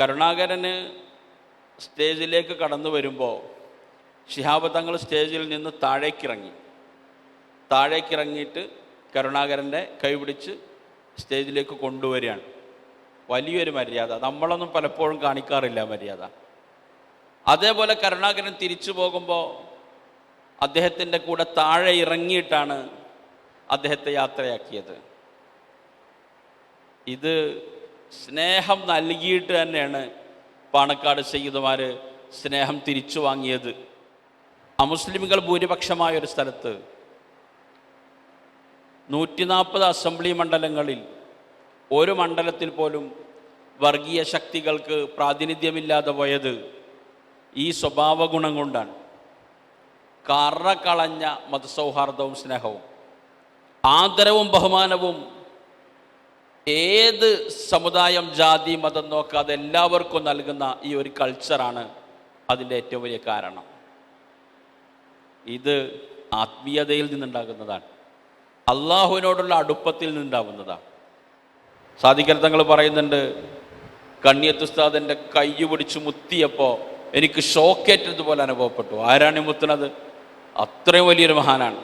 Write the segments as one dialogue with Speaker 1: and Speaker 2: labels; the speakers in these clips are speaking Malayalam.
Speaker 1: കരുണാകരന് സ്റ്റേജിലേക്ക് കടന്നു വരുമ്പോൾ ശിഹാബ് തങ്ങൾ സ്റ്റേജിൽ നിന്ന് താഴേക്കിറങ്ങിയിട്ട് കരുണാകരൻ്റെ കൈ പിടിച്ച് സ്റ്റേജിലേക്ക് കൊണ്ടുവരികയാണ്. വലിയൊരു മര്യാദ, നമ്മളൊന്നും പലപ്പോഴും കാണിക്കാറില്ല മര്യാദ. അതേപോലെ കരുണാകരൻ തിരിച്ചു പോകുമ്പോൾ അദ്ദേഹത്തിൻ്റെ കൂടെ താഴെ ഇറങ്ങിയിട്ടാണ് അദ്ദേഹത്തെ യാത്രയാക്കിയത്. ഇത് സ്നേഹം നൽകിയിട്ട് തന്നെയാണ് പാണക്കാട് സയ്യിദുമാർ സ്നേഹം തിരിച്ചു വാങ്ങിയത്. അമുസ്ലിമുകൾ ഭൂരിപക്ഷമായൊരു സ്ഥലത്ത് 140 അസംബ്ലി മണ്ഡലങ്ങളിൽ ഒരു മണ്ഡലത്തിൽ പോലും വർഗീയ ശക്തികൾക്ക് പ്രാതിനിധ്യമില്ലാതെ പോയത് ഈ സ്വഭാവ ഗുണം കൊണ്ടാണ്. കറകളഞ്ഞ മതസൗഹാർദ്ദവും സ്നേഹവും ആദരവും ബഹുമാനവും ഏത് സമുദായം, ജാതി, മതം നോക്കാതെ എല്ലാവർക്കും നൽകുന്ന ഈ ഒരു കൾച്ചറാണ് അതിൻ്റെ ഏറ്റവും വലിയ കാരണം. ഇത് ആത്മീയതയിൽ നിന്നുണ്ടാകുന്നതാണ്, അള്ളാഹുവിനോടുള്ള അടുപ്പത്തിൽ നിന്നുണ്ടാകുന്നതാണ്. സാദിഖർ തങ്ങൾ പറയുന്നുണ്ട്, കണ്ണിയത്ത് ഉസ്താദിൻ്റെ കൈ പിടിച്ച് മുത്തിയപ്പോൾ എനിക്ക് ഷോക്കേറ്റതുപോലെ അനുഭവപ്പെട്ടു. ആരാണ് മുത്തുന്നത്? അത്രയും വലിയൊരു മഹാനാണ്.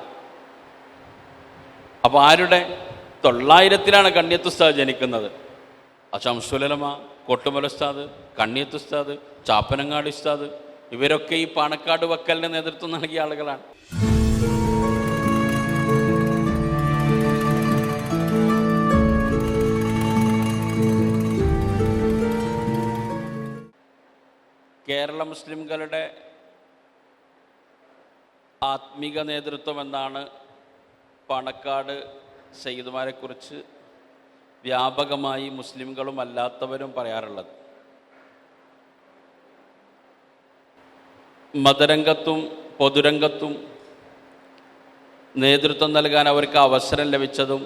Speaker 1: അപ്പോൾ ആരുടെ 900-ലാണ് കണ്ണിയത്ത് ഉസ്താദ് ജനിക്കുന്നത്. ശംസുലമ, കൊട്ടുമല ഉസ്താദ്, കണ്ണിയത്ത് ഉസ്താദ്, ചാപ്പനങ്ങാട് ഉസ്താദ്, ഇവരൊക്കെ ഈ പാണക്കാട് വക്കലിന് നേതൃത്വം നൽകിയ ആളുകളാണ്. കേരള മുസ്ലിംകളുടെ ആത്മീക നേതൃത്വം എന്നാണ് പാണക്കാട് സയ്യിദുമാരെക്കുറിച്ച് വ്യാപകമായി മുസ്ലിംകളും അല്ലാത്തവരും പറയാറുള്ളത്. മതരംഗത്തും പൊതുരംഗത്തും നേതൃത്വം നൽകാൻ അവർക്ക് അവസരം ലഭിച്ചതും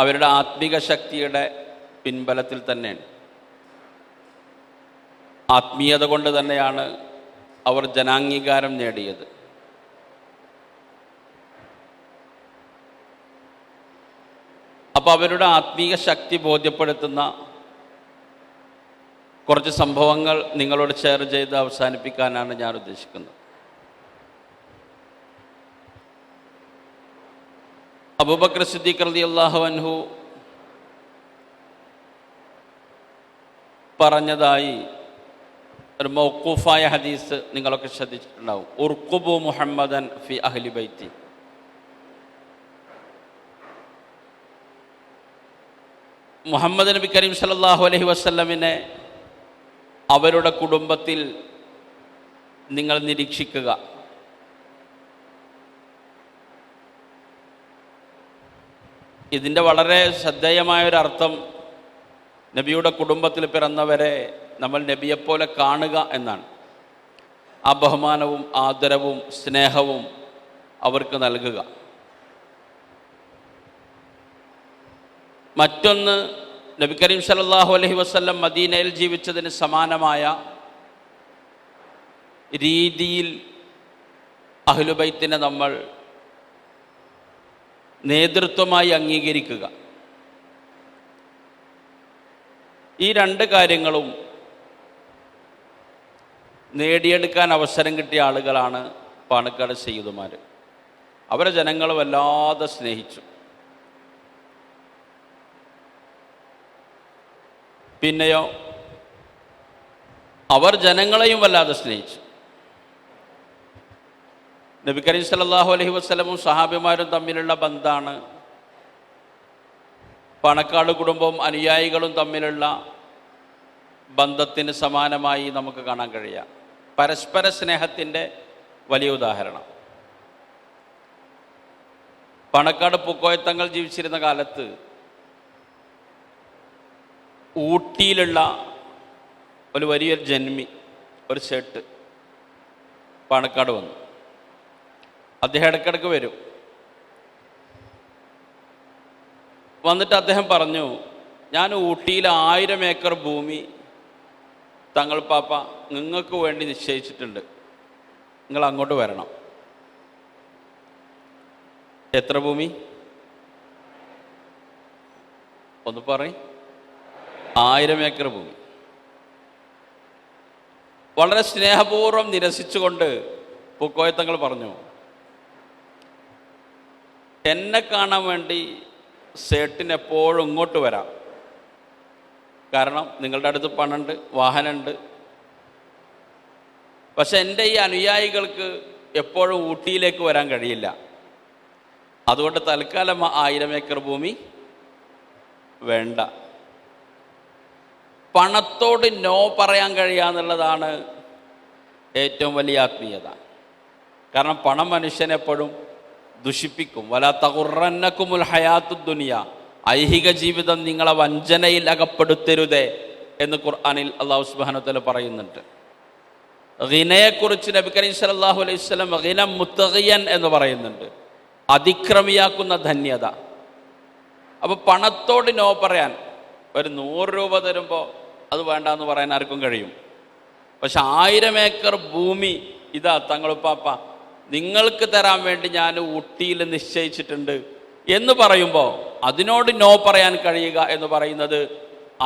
Speaker 1: അവരുടെ ആത്മീക ശക്തിയുടെ പിൻബലത്തിൽ തന്നെയാണ്. ആത്മീയത കൊണ്ട് തന്നെയാണ് അവർ ജനാംഗീകാരം നേടിയത്. അപ്പോൾ അവരുടെ ആത്മീയ ശക്തി ബോധ്യപ്പെടുത്തുന്ന കുറച്ച് സംഭവങ്ങൾ നിങ്ങളോട് ഷെയർ ചെയ്ത് അവസാനിപ്പിക്കാനാണ് ഞാൻ ഉദ്ദേശിക്കുന്നത്. അബൂബക്കർ സിദ്ദീഖ് റളിയല്ലാഹു അൻഹു പറഞ്ഞതായി ഒരു മൗഖൂഫായ ഹദീസ് നിങ്ങളൊക്കെ ശ്രദ്ധിച്ചിട്ടുണ്ടാവും. ഉർഖുബു മുഹമ്മദൻ ഫി അഹ്ലി ബൈത്തി. മുഹമ്മദ് നബി കരീം സല്ലല്ലാഹു അലൈഹി വസല്ലമിനെ അവരുടെ കുടുംബത്തിൽ നിങ്ങൾ നിരീക്ഷിക്കുക. ഇതിൻ്റെ വളരെ ശ്രദ്ധേയമായൊരർത്ഥം നബിയുടെ കുടുംബത്തിൽ പിറന്നവരെ നമ്മൾ നബിയെപ്പോലെ കാണുക എന്നാണ്. ആ ബഹുമാനവും ആദരവും സ്നേഹവും അവർക്ക് നൽകുക. മറ്റൊന്ന്, നബി കരീം സല്ലല്ലാഹു അലൈഹി വസല്ലം മദീനയിൽ ജീവിച്ചതിന് സമാനമായ രീതിയിൽ അഹ്ലുബൈത്തിനെ നമ്മൾ നേതൃത്വമായി അംഗീകരിക്കുക. ഈ രണ്ട് കാര്യങ്ങളും നേടിയെടുക്കാൻ അവസരം കിട്ടിയ ആളുകളാണ് പാണക്കാട് സയ്യിദുമാർ. അവരെ ജനങ്ങൾ വല്ലാതെ സ്നേഹിച്ചു. പിന്നെയോ അവർ ജനങ്ങളെയും വല്ലാതെ സ്നേഹിച്ചു. നബി കരീം സല്ലല്ലാഹു അലൈഹി വസല്ലമും സഹാബിമാരും തമ്മിലുള്ള ബന്ധമാണ് പാണക്കാട് കുടുംബവും അനുയായികളും തമ്മിലുള്ള ബന്ധത്തിന് സമാനമായി നമുക്ക് കാണാൻ കഴിയുക. പരസ്പര സ്നേഹത്തിൻ്റെ വലിയ ഉദാഹരണം. പാണക്കാട് പൂക്കോയത്തങ്ങൾ ജീവിച്ചിരുന്ന കാലത്ത് ഊട്ടിയിലുള്ള ഒരു വലിയൊരു ജന്മി, ഒരു സേട്ട് പാണക്കാട് വന്നു. അദ്ദേഹം ഇടയ്ക്കിടയ്ക്ക് വരും. വന്നിട്ട് അദ്ദേഹം പറഞ്ഞു, ഞാൻ ഊട്ടിയിൽ 1000 ഏക്കർ ഭൂമി തങ്ങൾ പാപ്പ നിങ്ങൾക്ക് വേണ്ടി നിശ്ചയിച്ചിട്ടുണ്ട്, നിങ്ങൾ അങ്ങോട്ട് വരണം. എത്ര ഭൂമി? ഒന്ന് പറയും. 1000 ഏക്കർ ഭൂമി. വളരെ സ്നേഹപൂർവ്വം നിരസിച്ചുകൊണ്ട് പൂക്കോയ തങ്ങൾ പറഞ്ഞു, എന്നെ കാണാൻ വേണ്ടി സേട്ടിന് എപ്പോഴും ഇങ്ങോട്ട് വരാം, കാരണം നിങ്ങളുടെ അടുത്ത് പണമുണ്ട്, വാഹനമുണ്ട്. പക്ഷെ എൻ്റെ ഈ അനുയായികൾക്ക് എപ്പോഴും ഊട്ടിയിലേക്ക് വരാൻ കഴിയില്ല. അതുകൊണ്ട് തൽക്കാലം 1000 ഏക്കർ ഭൂമി വേണ്ട. പണത്തോട് നോ പറയാൻ കഴിയുക എന്നുള്ളതാണ് ഏറ്റവും വലിയ ആത്മീയത. കാരണം പണം മനുഷ്യനെപ്പോഴും ദുഷിപ്പിക്കും. വലാ തഗുറന്നകുമുൽ ഹയാത്തുദ് ദുനിയ, ഐഹിക ജീവിതം നിങ്ങളെ വഞ്ചനയിൽ അകപ്പെടുത്തരുതേ എന്ന് ഖുർആനിൽ അല്ലാഹു സുബ്ഹാനഹു വ തആല പറയുന്നുണ്ട്. ഗിനയെക്കുറിച്ച് നബി കരീം സല്ലല്ലാഹു അലൈഹി വസല്ലം ഗിന മുത്തഗിയൻ എന്ന് പറയുന്നുണ്ട്, അതിക്രമിയാക്കുന്ന ധന്യത. അപ്പോൾ പണത്തോട് നോ പറയാൻ, ഒരു 100 രൂപ തരുമ്പോൾ അത് വേണ്ടാന്ന് പറയാൻ ആർക്കും കഴിയും. പക്ഷെ 1000 ഏക്കർ ഭൂമി ഇതാ തങ്ങളുപ്പാപ്പ നിങ്ങൾക്ക് തരാൻ വേണ്ടി ഞാൻ ഊട്ടിയിൽ നിശ്ചയിച്ചിട്ടുണ്ട് എന്ന് പറയുമ്പോൾ അതിനോട് നോ പറയാൻ കഴിയുക എന്ന് പറയുന്നത്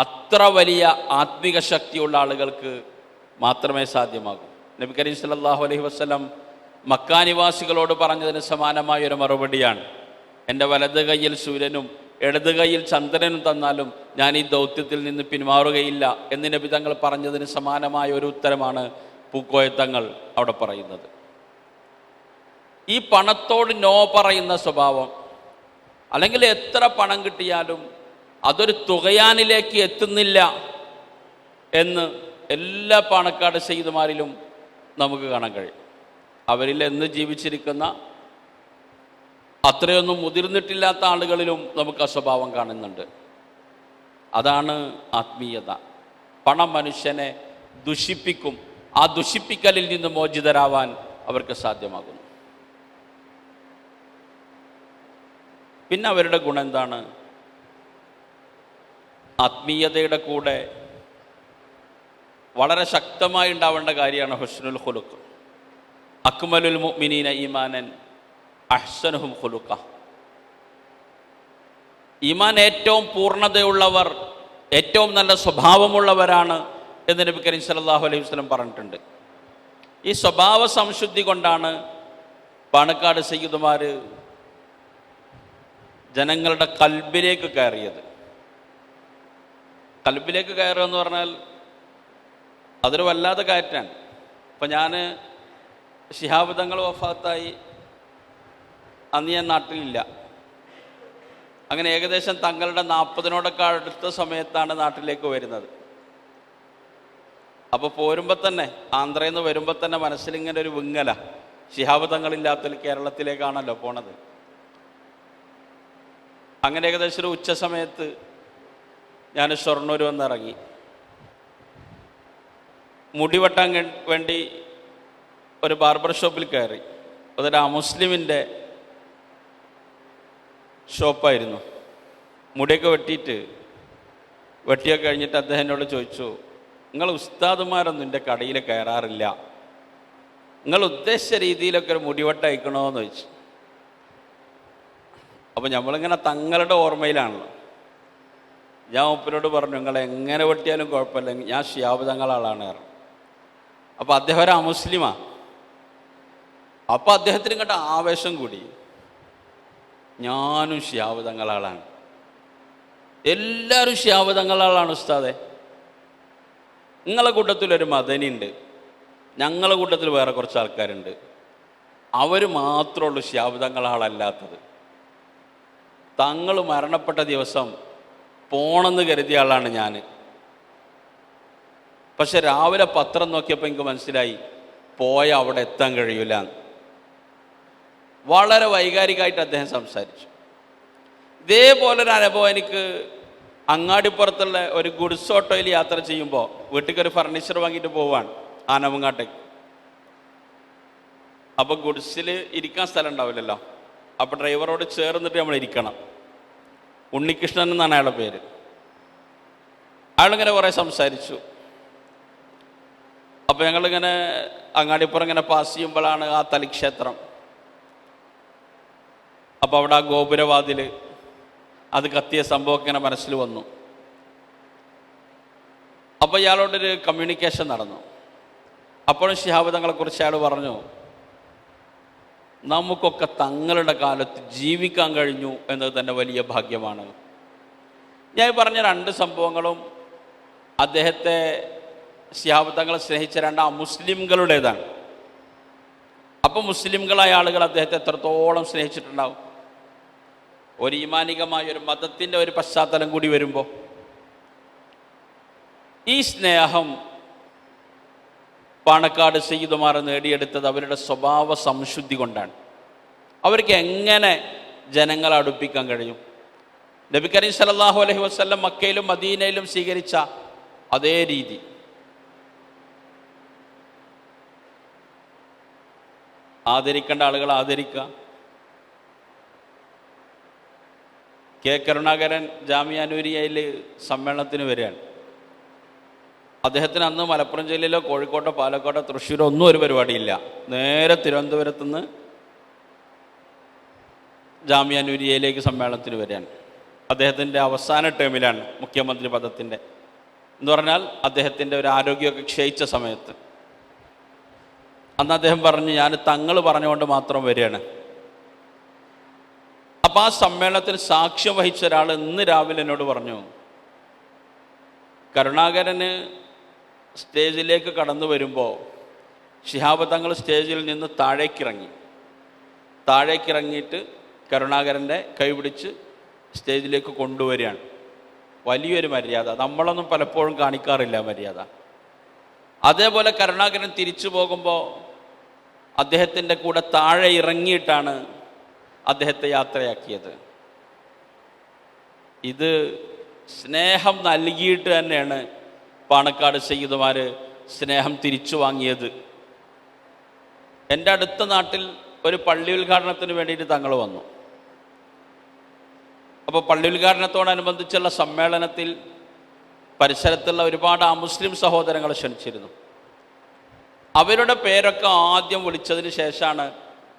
Speaker 1: അത്ര വലിയ ആത്മിക ശക്തിയുള്ള ആളുകൾക്ക് മാത്രമേ സാധ്യമാകൂ. നബി കരീം സല്ലല്ലാഹു അലൈഹി വസല്ലം മക്കാ നിവാസികളോട് പറഞ്ഞതിന് സമാനമായൊരു മറുപടിയാണ്, എൻ്റെ വലത് കൈയിൽ സൂര്യനും ഇടത് കൈയിൽ ചന്ദ്രനും തന്നാലും ഞാൻ ഈ ദൗത്യത്തിൽ നിന്ന് പിന്മാറുകയില്ല എന്ന് നബി തങ്ങൾ പറഞ്ഞതിന് സമാനമായ ഒരു ഉത്തരമാണ് പൂക്കോയ തങ്ങൾ അവിടെ പറയുന്നത്. ഈ പണത്തോട് നോ പറയുന്ന സ്വഭാവം, അല്ലെങ്കിൽ എത്ര പണം കിട്ടിയാലും അതൊരു തുകയാനിലേക്ക് എത്തുന്നില്ല എന്ന് എല്ലാ പാണക്കാട് സയ്യിദുമാരിലും നമുക്ക് കാണാൻ കഴിയും. അവരിൽ എന്ന് ജീവിച്ചിരിക്കുന്ന അത്രയൊന്നും മുതിർന്നിട്ടില്ലാത്ത ആളുകളിലും നമുക്ക് ആ സ്വഭാവം കാണുന്നുണ്ട്. അതാണ് ആത്മീയത. പണം മനുഷ്യനെ ദുഷിപ്പിക്കും. ആ ദുഷിപ്പിക്കലിൽ നിന്ന് മോചിതരാവാൻ അവർക്ക് സാധ്യമാകുന്നു. പിന്നെ അവരുടെ ഗുണം എന്താണ്? ആത്മീയതയുടെ കൂടെ വളരെ ശക്തമായി ഉണ്ടാവേണ്ട കാര്യമാണ് ഹുസ്നുൽ ഖുലുഖ്. അക്മലുൽ മുഅ്മിനീന ഈമാനൻ അഹ്സനുഹും ഖുലുഖ. ഈമാൻ ഏറ്റവും പൂർണ്ണതയുള്ളവർ, ഏറ്റവും നല്ല സ്വഭാവമുള്ളവരാണ് എന്ന് നബി കരീം സല്ലല്ലാഹു അലൈഹി വസല്ലം പറഞ്ഞിട്ടുണ്ട്. ഈ സ്വഭാവ സംശുദ്ധി കൊണ്ടാണ് പാണക്കാട് സയ്യിദുമാർ ജനങ്ങളുടെ കൽബിലേക്ക് കയറിയത്. കൽബിലേക്ക് കയറുക എന്ന് പറഞ്ഞാൽ അതൊരു വല്ലാത്ത കയറ്റാണ്. ഇപ്പം ഞാൻ ശിഹാബ് തങ്ങൾ വഫാത്തായി അന്ന് ഞാൻ നാട്ടിലില്ല. അങ്ങനെ ഏകദേശം തങ്ങളുടെ 40നോടൊക്കെ അടുത്ത സമയത്താണ് നാട്ടിലേക്ക് വരുന്നത്. അപ്പോൾ പോരുമ്പോൾ തന്നെ, ആന്ധ്രയിൽ നിന്ന് വരുമ്പോൾ തന്നെ മനസ്സിലിങ്ങനെ ഒരു വിങ്ങല, ശിഹാബ് തങ്ങളില്ലാത്ത കേരളത്തിലേക്കാണല്ലോ പോണത്. അങ്ങനെ ഏകദേശം ഒരു ഉച്ച സമയത്ത് ഞാൻ ഷൊർണൂർ വന്നിറങ്ങി. മുടി വെട്ടാൻ വേണ്ടി ഒരു ബാർബർ ഷോപ്പിൽ കയറി. അതൊരു അമുസ്ലിമിൻ്റെ ഷോപ്പായിരുന്നു. മുടിയൊക്കെ വെട്ടിയൊക്കെ കഴിഞ്ഞിട്ട് അദ്ദേഹം എന്നോട് ചോദിച്ചു, നിങ്ങൾ ഉസ്താദുമാരൊന്നും എൻ്റെ കടയിൽ കയറാറില്ല, നിങ്ങൾ ഉദ്ദേശിച്ച രീതിയിലൊക്കെ ഒരു മുടിവെട്ട അയക്കണമെന്ന് ചോദിച്ചു. അപ്പോൾ നമ്മളിങ്ങനെ തങ്ങളുടെ ഓർമ്മയിലാണല്ലോ. ഞാൻ ഒപ്പിനോട് പറഞ്ഞു, നിങ്ങൾ എങ്ങനെ വെട്ടിയാലും കുഴപ്പമില്ല, ഞാൻ ശിഹാബ് തങ്ങളാളാണ് പറഞ്ഞു. അപ്പോൾ അദ്ദേഹം ഒരു അമുസ്ലിമാണ്. അപ്പോൾ അദ്ദേഹത്തിന് ഇങ്ങോട്ട് ആവേശം കൂടി, ഞാനും ശിഹാബ് തങ്ങളാളാണ്, എല്ലാവരും ശിഹാബ് തങ്ങളാളാണ് ഉസ്താദെ. നിങ്ങളെ കൂട്ടത്തിലൊരു മദനിയുണ്ട്, ഞങ്ങളെ കൂട്ടത്തിൽ വേറെ കുറച്ച് ആൾക്കാരുണ്ട്, അവർ മാത്രമേ ഉള്ളൂ ശിഹാബ് തങ്ങളാളല്ലാത്തത്. തങ്ങൾ മരണപ്പെട്ട ദിവസം പോണെന്ന് കരുതിയ ആളാണ് ഞാൻ. പക്ഷെ രാവിലെ പത്രം നോക്കിയപ്പോൾ എനിക്ക് മനസ്സിലായി പോയ അവിടെ എത്താൻ കഴിയില്ല. വളരെ വൈകാരികമായിട്ട് അദ്ദേഹം സംസാരിച്ചു. ഇതേപോലൊരു അനുഭവം എനിക്ക് അങ്ങാടിപ്പുറത്തുള്ള ഒരു ഗുഡ്സ് ഓട്ടോയിൽ യാത്ര ചെയ്യുമ്പോൾ, വീട്ടിലേക്കൊരു ഫർണിച്ചർ വാങ്ങിയിട്ട് പോവാണ് ആനമങ്ങാട്ടേക്ക്. അപ്പോൾ ഗുഡ്സിൽ ഇരിക്കാൻ സ്ഥലം ഉണ്ടാവില്ലല്ലോ. അപ്പോൾ ഡ്രൈവറോട് ചേർന്നിട്ട് നമ്മൾ ഇരിക്കണം. ഉണ്ണികൃഷ്ണൻ എന്നാണ് അയാളുടെ പേര്. അയാളിങ്ങനെ കുറേ സംസാരിച്ചു. അപ്പോൾ ഞങ്ങളിങ്ങനെ അങ്ങാടിപ്പുറം ഇങ്ങനെ പാസ് ചെയ്യുമ്പോഴാണ് ആ തളിക്ഷേത്രം. അപ്പോൾ അവിടെ ആ ഗോപുരവാതിൽ അത് കത്തിയ സംഭവം ഇങ്ങനെ മനസ്സിൽ വന്നു. അപ്പോൾ ഇയാളോടൊരു കമ്മ്യൂണിക്കേഷൻ നടന്നു. അപ്പോഴും ശിഹാബ് തങ്ങളെക്കുറിച്ച് അയാൾ പറഞ്ഞു, നമുക്കൊക്കെ തങ്ങളുടെ കാലത്ത് ജീവിക്കാൻ കഴിഞ്ഞു എന്നത് തന്നെ വലിയ ഭാഗ്യമാണ്. ഞാൻ പറഞ്ഞ രണ്ട് സംഭവങ്ങളും അദ്ദേഹത്തെ ശിഹാബ് തങ്ങളെ സ്നേഹിച്ച രണ്ട് മുസ്ലിംകളുടേതാണ്. അപ്പോൾ മുസ്ലിംകളായ ആളുകൾ അദ്ദേഹത്തെ എത്രത്തോളം സ്നേഹിച്ചിട്ടുണ്ടാവും. ഒരു ഈമാനികമായ ഒരു മതത്തിൻ്റെ ഒരു പശ്ചാത്തലം കൂടി വരുമ്പോൾ ഈ സ്നേഹം പാണക്കാട് സയ്യിദുമാർ നേടിയെടുത്തത് അവരുടെ സ്വഭാവ സംശുദ്ധി കൊണ്ടാണ്. അവർക്ക് എങ്ങനെ ജനങ്ങളെ അടുപ്പിക്കാൻ കഴിയും? നബി കരീം സല്ലല്ലാഹു അലൈഹി വസല്ലം മക്കയിലും മദീനയിലും സ്വീകരിച്ച അതേ രീതി. ആദരിക്കേണ്ട ആളുകൾ ആദരിക്കുക. കെ കരുണാകരൻ ജാമിയ നൂരിയയിൽ സമ്മേളനത്തിന് വരികയാണ്. അദ്ദേഹത്തിന് അന്ന് മലപ്പുറം ജില്ലയിലോ കോഴിക്കോട്ടോ പാലക്കാടോ തൃശ്ശൂരോ ഒന്നും ഒരു പരിപാടിയില്ല. നേരെ തിരുവനന്തപുരത്ത് നിന്ന് ജാമിയ നൂരിയയിലേക്ക് സമ്മേളനത്തിന് വരികയാണ്. അദ്ദേഹത്തിൻ്റെ അവസാന ടേമിലാണ് മുഖ്യമന്ത്രി പദത്തിൻ്റെ എന്ന് പറഞ്ഞാൽ അദ്ദേഹത്തിൻ്റെ ഒരു ആരോഗ്യമൊക്കെ ക്ഷയിച്ച സമയത്ത്. അന്ന് അദ്ദേഹം പറഞ്ഞു, ഞാൻ തങ്ങൾ പറഞ്ഞുകൊണ്ട് മാത്രം വരികയാണ്. അപ്പോൾ ആ സമ്മേളനത്തിന് സാക്ഷ്യം വഹിച്ച ഒരാൾ ഇന്ന് രാവിലെ എന്നോട് പറഞ്ഞു, കരുണാകരന് സ്റ്റേജിലേക്ക് കടന്നു വരുമ്പോൾ ശിഹാബ് തങ്ങൾ സ്റ്റേജിൽ നിന്ന് താഴേക്കിറങ്ങിയിട്ട് കരുണാകരൻ്റെ കൈ പിടിച്ച് സ്റ്റേജിലേക്ക് കൊണ്ടുവരികയാണ്. വലിയൊരു മര്യാദ. നമ്മളൊന്നും പലപ്പോഴും കാണിക്കാറില്ല മര്യാദ. അതേപോലെ കരുണാകരൻ തിരിച്ചു പോകുമ്പോൾ അദ്ദേഹത്തിൻ്റെ കൂടെ താഴെ ഇറങ്ങിയിട്ടാണ് അദ്ദേഹത്തെ യാത്രയാക്കിയത്. ഇത് സ്നേഹം നൽകിയിട്ട് തന്നെയാണ് പാണക്കാട് സയ്യിദുമാർ സ്നേഹം തിരിച്ചു വാങ്ങിയത്. എൻ്റെ അടുത്ത നാട്ടിൽ ഒരു പള്ളി ഉദ്ഘാടനത്തിന് വേണ്ടിയിട്ട് തങ്ങൾ വന്നു. അപ്പോൾ പള്ളി ഉദ്ഘാടനത്തോടനുബന്ധിച്ചുള്ള സമ്മേളനത്തിൽ പരിസരത്തുള്ള ഒരുപാട് മുസ്ലിം സഹോദരങ്ങളെ ക്ഷണിച്ചിരുന്നു. അവരുടെ പേരൊക്കെ ആദ്യം വിളിച്ചതിന് ശേഷമാണ്